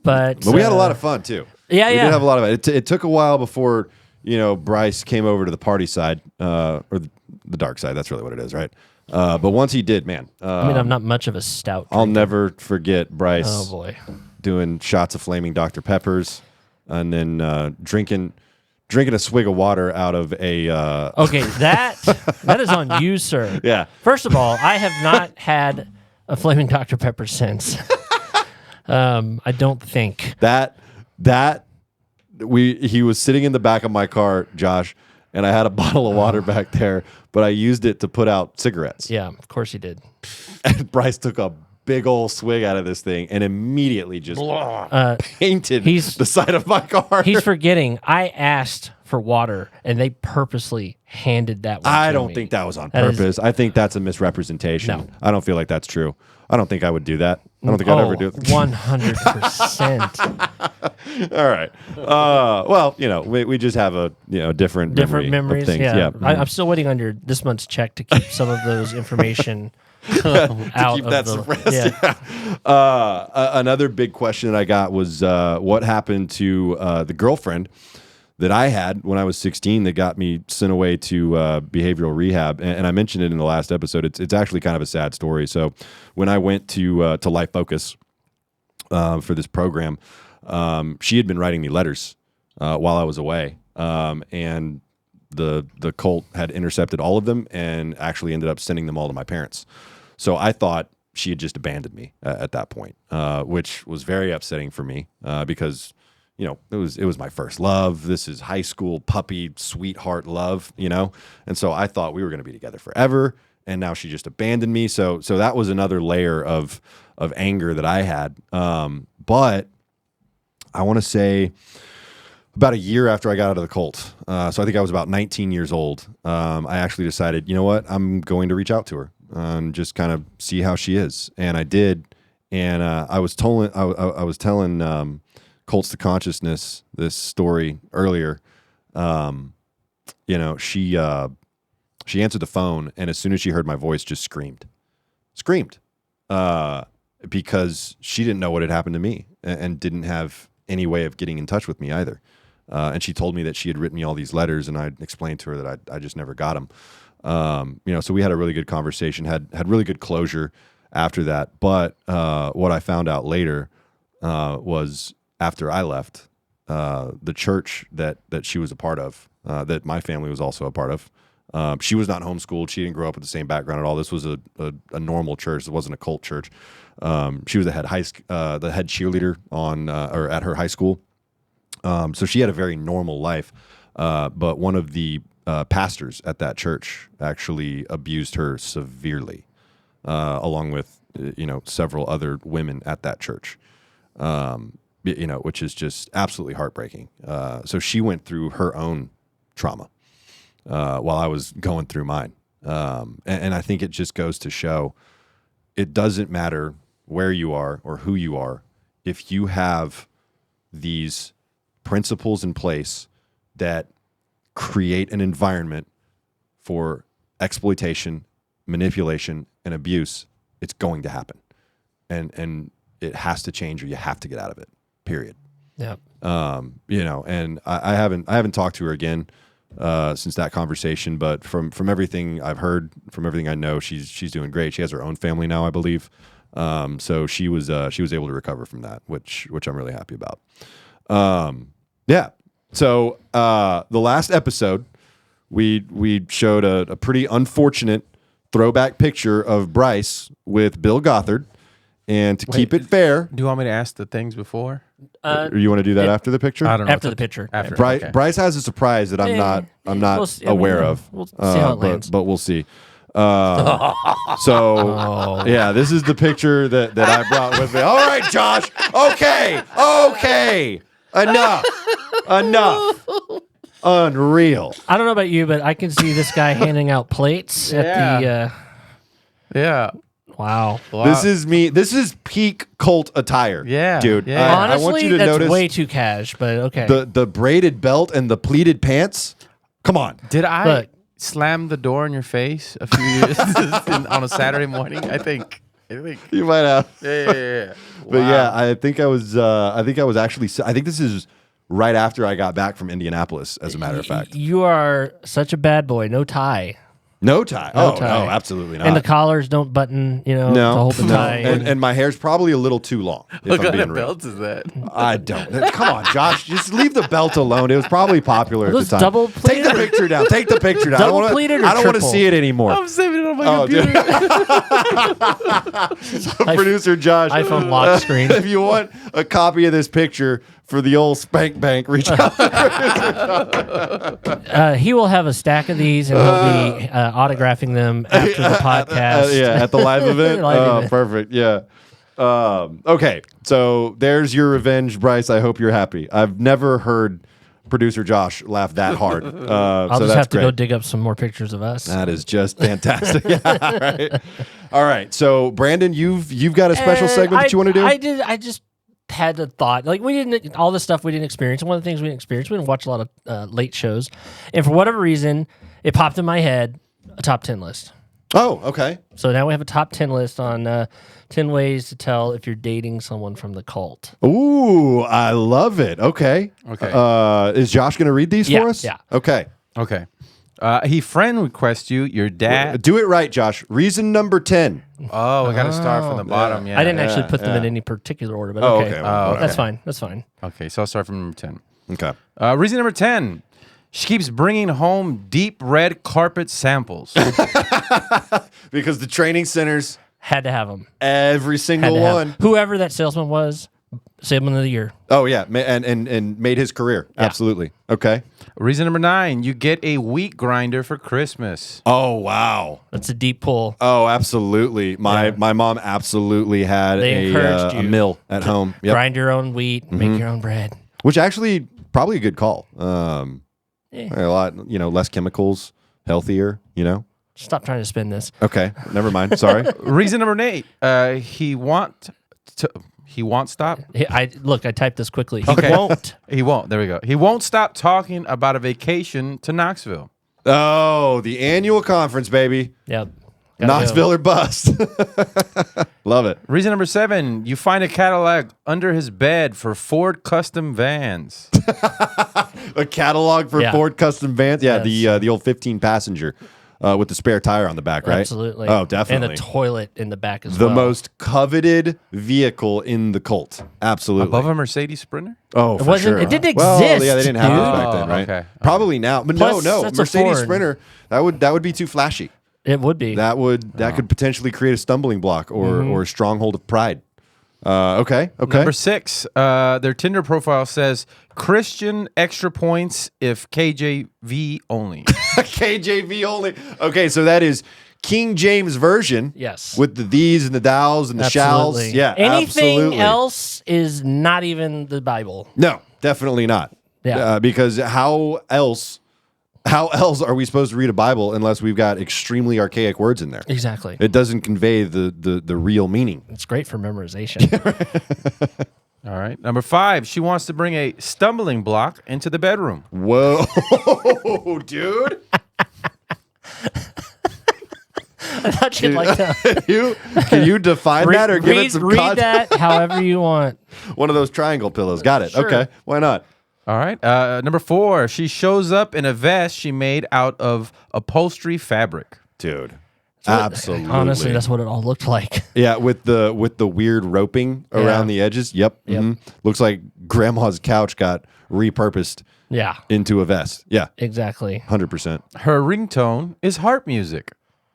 But we had a lot of fun too. Yeah, we yeah. did have a lot of it. It took a while before Brice came over to the party side, or the dark side. That's really what it is, right? But once he did, man. I'm not much of a stout I'll drinker. never forget Brice. Oh boy. Doing shots of flaming Dr. Peppers, and then drinking a swig of water out of a. Okay, that is on you, sir. Yeah. First of all, I have not had a flaming Dr. Pepper since. I don't think he was sitting in the back of my car, Josh, and I had a bottle of water back there, but I used it to put out cigarettes. Yeah, of course he did. And Brice took a big old swig out of this thing and immediately just painted the side of my car. He's forgetting. I asked for water, and they purposely handed that one I to don't me. think that was on purpose. I think that's a misrepresentation. No. I don't feel like that's true. I don't think I would do that. I don't think I'd ever do it. 100%. All right. Well, we just have a different memories. of things. Yeah. Mm-hmm. I'm still waiting on your this month's check to keep some of those information out keep of that the suppressed. Yeah. Another big question that I got was what happened to the girlfriend that I had when I was 16 that got me sent away to behavioral rehab, and I mentioned it in the last episode. It's actually kind of a sad story. So when I went to Life Focus for this program, she had been writing me letters while I was away, and the cult had intercepted all of them and actually ended up sending them all to my parents. So I thought she had just abandoned me at that point, which was very upsetting for me because it was my first love. This is high school puppy sweetheart love, and so I thought we were going to be together forever. And now she just abandoned me. So that was another layer of anger that I had. But I want to say about a year after I got out of the cult, so I think I was about 19 years old. I actually decided, you know what, I'm going to reach out to her and just kind of see how she is. And I did. And I was telling Cults to Consciousness this story earlier. She answered the phone, and as soon as she heard my voice, just screamed. because she didn't know what had happened to me and didn't have any way of getting in touch with me either. And she told me that she had written me all these letters, and I explained to her that I just never got them. So we had a really good conversation, had really good closure after that. But what I found out later was after I left, the church that she was a part of, that my family was also a part of, she was not homeschooled. She didn't grow up with the same background at all. This was a normal church. It wasn't a cult church. She was the head cheerleader or at her high school. So she had a very normal life. But one of the pastors at that church actually abused her severely, along with several other women at that church. Which is just absolutely heartbreaking. So she went through her own trauma while I was going through mine. And I think it just goes to show it doesn't matter where you are or who you are. If you have these principles in place that create an environment for exploitation, manipulation, and abuse, it's going to happen. And it has to change, or you have to get out of it. Period. Yeah. And I haven't talked to her again since that conversation, but from everything I've heard, from everything I know, she's doing great. She has her own family now, I believe. So she was able to recover from that, which I'm really happy about. Yeah. So the last episode, we showed a pretty unfortunate throwback picture of Brice with Bill Gothard. And to keep it fair, do you want me to ask the things before? Or you want to do that after the picture? I don't know. After the picture. After. Brice has a surprise that I'm not aware of. We'll see how it lands. But we'll see. Yeah, this is the picture that I brought with me. All right, Josh. Okay. Enough. Unreal. I don't know about you, but I can see this guy handing out plates at the. Yeah. Wow. This is me. This is peak cult attire. Yeah, dude. yeah. Honestly, I want you to that's notice way too cash, but okay. the braided belt and the pleated pants. Come on. Did I Look. slam the door in your face a few years on a Saturday morning? I think You might have. Yeah. But Wow. yeah, I think this is right after I got back from Indianapolis, as a matter of fact. You are such a bad boy. No tie. No tie. No Oh, tie. no, absolutely not. And the collars don't button, to hold the tie. And my hair's probably a little too long, if What I'm kind being of real. belt is that? I don't. Come on, Josh. Just leave the belt alone. It was probably popular at the Those time. double Take the pleated? picture down. Take the picture down. Double pleated or I don't want to triple? see it anymore. I'm saving it on my computer. Producer Josh. iPhone lock screen. If you want a copy of this picture for the old spank bank, reach out. He will have a stack of these, and he'll be autographing them after the podcast. At the live event. Live Oh, event. perfect. Yeah. Okay, so there's your revenge, Brice. I hope you're happy. I've never heard producer Josh laugh that hard. I'll so just that's have to great. go dig up some more pictures of us. That is just fantastic. Yeah, right. All right. So Brandon, you've got a special segment that you want to do? I just had the thought, like, we didn't, all the stuff we didn't experience. One of the things we didn't experience, we didn't watch a lot of late shows, and for whatever reason, it popped in my head, a top 10 list. Oh, okay. So now we have a top 10 list on 10 ways to tell if you're dating someone from the cult. Ooh, I love it. Okay. Okay. Is Josh going to read these Yeah, for us? yeah. Okay. Okay. He friend requests you, your dad. Do it right, Josh. Reason number 10. Oh, we got to start from the bottom. Yeah. I didn't actually put them in yeah. any particular order, but Oh, okay. okay. Oh, That's okay. fine. That's fine. Okay, so I'll start from number 10. Okay. Reason number 10. She keeps bringing home deep red carpet samples. Because the training centers, Had to have them. every single one. Whoever that salesman was, salesman of the year. Oh, yeah. And made his career. Yeah. Absolutely. Okay. Reason number 9. You get a wheat grinder for Christmas. Oh, wow. That's a deep pull. Oh, absolutely. My mom absolutely had They encouraged a you mill at home. Yep. Grind your own wheat, make your own bread. Which actually probably a good call. Yeah. A lot, less chemicals, healthier, Stop trying to spin this. Okay, never mind. Sorry. Reason number 8. He won't stop. I typed this quickly. He Okay. won't. He won't. There we go. He won't stop talking about a vacation to Knoxville. Oh, the annual conference, baby. Yep. Knoxville or bust. Love it. Reason number 7, you find a catalog under his bed for Ford custom vans. A catalog for Yeah. Ford custom vans. Yeah, Yes. the old 15-passenger with the spare tire on the back, right? Absolutely. Oh, definitely. And a toilet in the back as The well. most coveted vehicle in the cult. Absolutely. Above a Mercedes Sprinter? Oh, for wasn't- sure. it didn't Well, exist, yeah, they didn't have those dude. back then, right? Okay. Probably now, but Plus, no. that's a Mercedes Ford. Sprinter. That would be too flashy. It would be. That could potentially create a stumbling block or a stronghold of pride. Okay. Number 6, their Tinder profile says Christian extra points if KJV only. KJV only. Okay, so that is King James version. Yes. With the these and the thous and the Absolutely. shalls. Yeah. Anything absolutely. else is not even the Bible. No, definitely not. Yeah. Because how else are we supposed to read a Bible unless we've got extremely archaic words in there? Exactly. It doesn't convey the real meaning. It's great for memorization. All right. Number 5, she wants to bring a stumbling block into the bedroom. Whoa, dude. I thought you'd like that. Can you define that or give it some read context? that however you want. One of those triangle pillows. Got it. Sure. Okay. Why not? All right. Number 4, she shows up in a vest she made out of upholstery fabric. Dude. Absolutely. Honestly, that's what it all looked like. Yeah, with the weird roping around the edges. Yep. Yep. mhm. Looks like grandma's couch got repurposed Yeah, into a vest. Yeah. exactly. 100%. Her ringtone is harp music.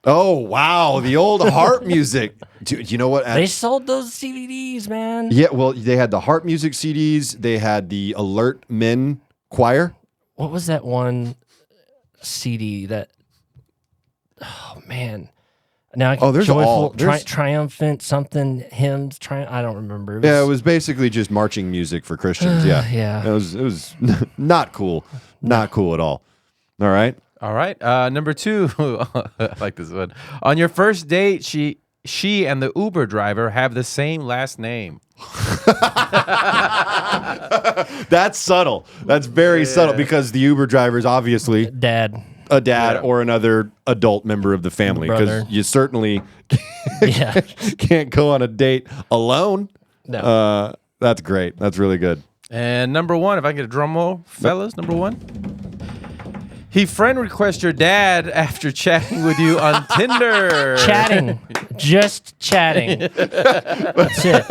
Oh, wow. The old harp music. Dude, you know what? They sold those CDs, man. Yeah, well, they had the harp music CDs. They had the Alert Men choir. What was that one CD that? Oh man! Now I can, there's all- there's- triumphant something hymns. I don't remember. Yeah, it was basically just marching music for Christians. Yeah. Yeah. It was not cool. Not cool at all. All right. All right. Number 2, I like this one. On your first date, she and the Uber driver have the same last name. That's subtle. That's very subtle because the Uber driver is obviously Dad. a dad or another adult member of the family because Brother. you certainly Yeah. can't go on a date alone. No. That's great. That's really good. And number 1, if I can get a drum roll, fellas, number 1. He friend requests your dad after chatting with you on Tinder. Chatting. Just chatting. That's it.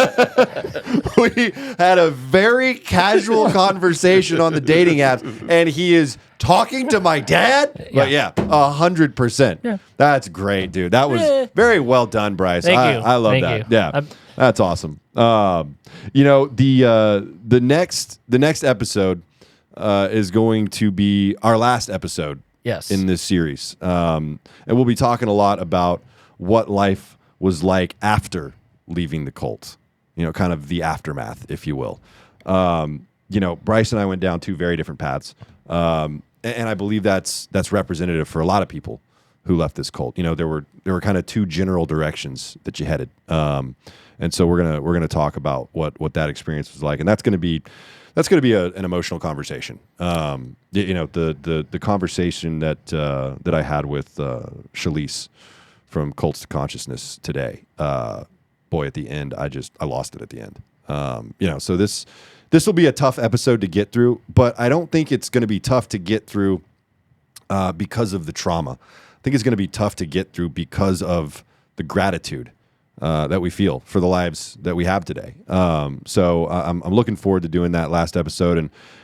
We had a very casual conversation on the dating apps, and he is talking to my dad. But yeah, 100%. Yeah. That's great, dude. That was Yeah. very well done, Brice. Thank you. I love Thank that. you. Yeah, that's awesome. The next episode is going to be our last episode. Yes. In this series, and we'll be talking a lot about what life was like after leaving the cult. You know, kind of the aftermath, if you will. Brice and I went down 2 very different paths, and I believe that's representative for a lot of people who left this cult. You know, there were kind of 2 general directions that you headed, and so we're gonna talk about what that experience was like, and that's gonna be an emotional conversation. The conversation that I had with Shalise from Cults to Consciousness today. Boy, at the end, I lost it at the end. So this will be a tough episode to get through, but I don't think it's going to be tough to get through because of the trauma. I think it's going to be tough to get through because of the gratitude that we feel for the lives that we have today. So I'm looking forward to doing that last episode.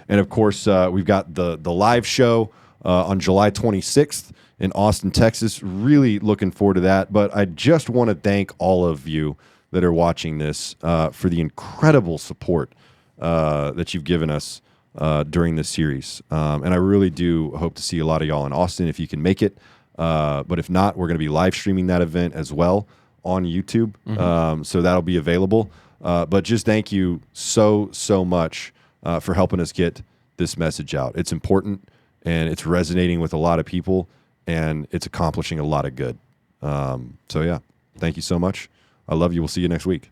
And of course, we've got the live show on July 26th in Austin, Texas. Really looking forward to that. But I just want to thank all of you that are watching this for the incredible support that you've given us during this series. And I really do hope to see a lot of y'all in Austin if you can make it. But if not, we're going to be live streaming that event as well on YouTube. So that'll be available. But just thank you so much for helping us get this message out. It's important and it's resonating with a lot of people and it's accomplishing a lot of good. So yeah, thank you so much. I love you. We'll see you next week.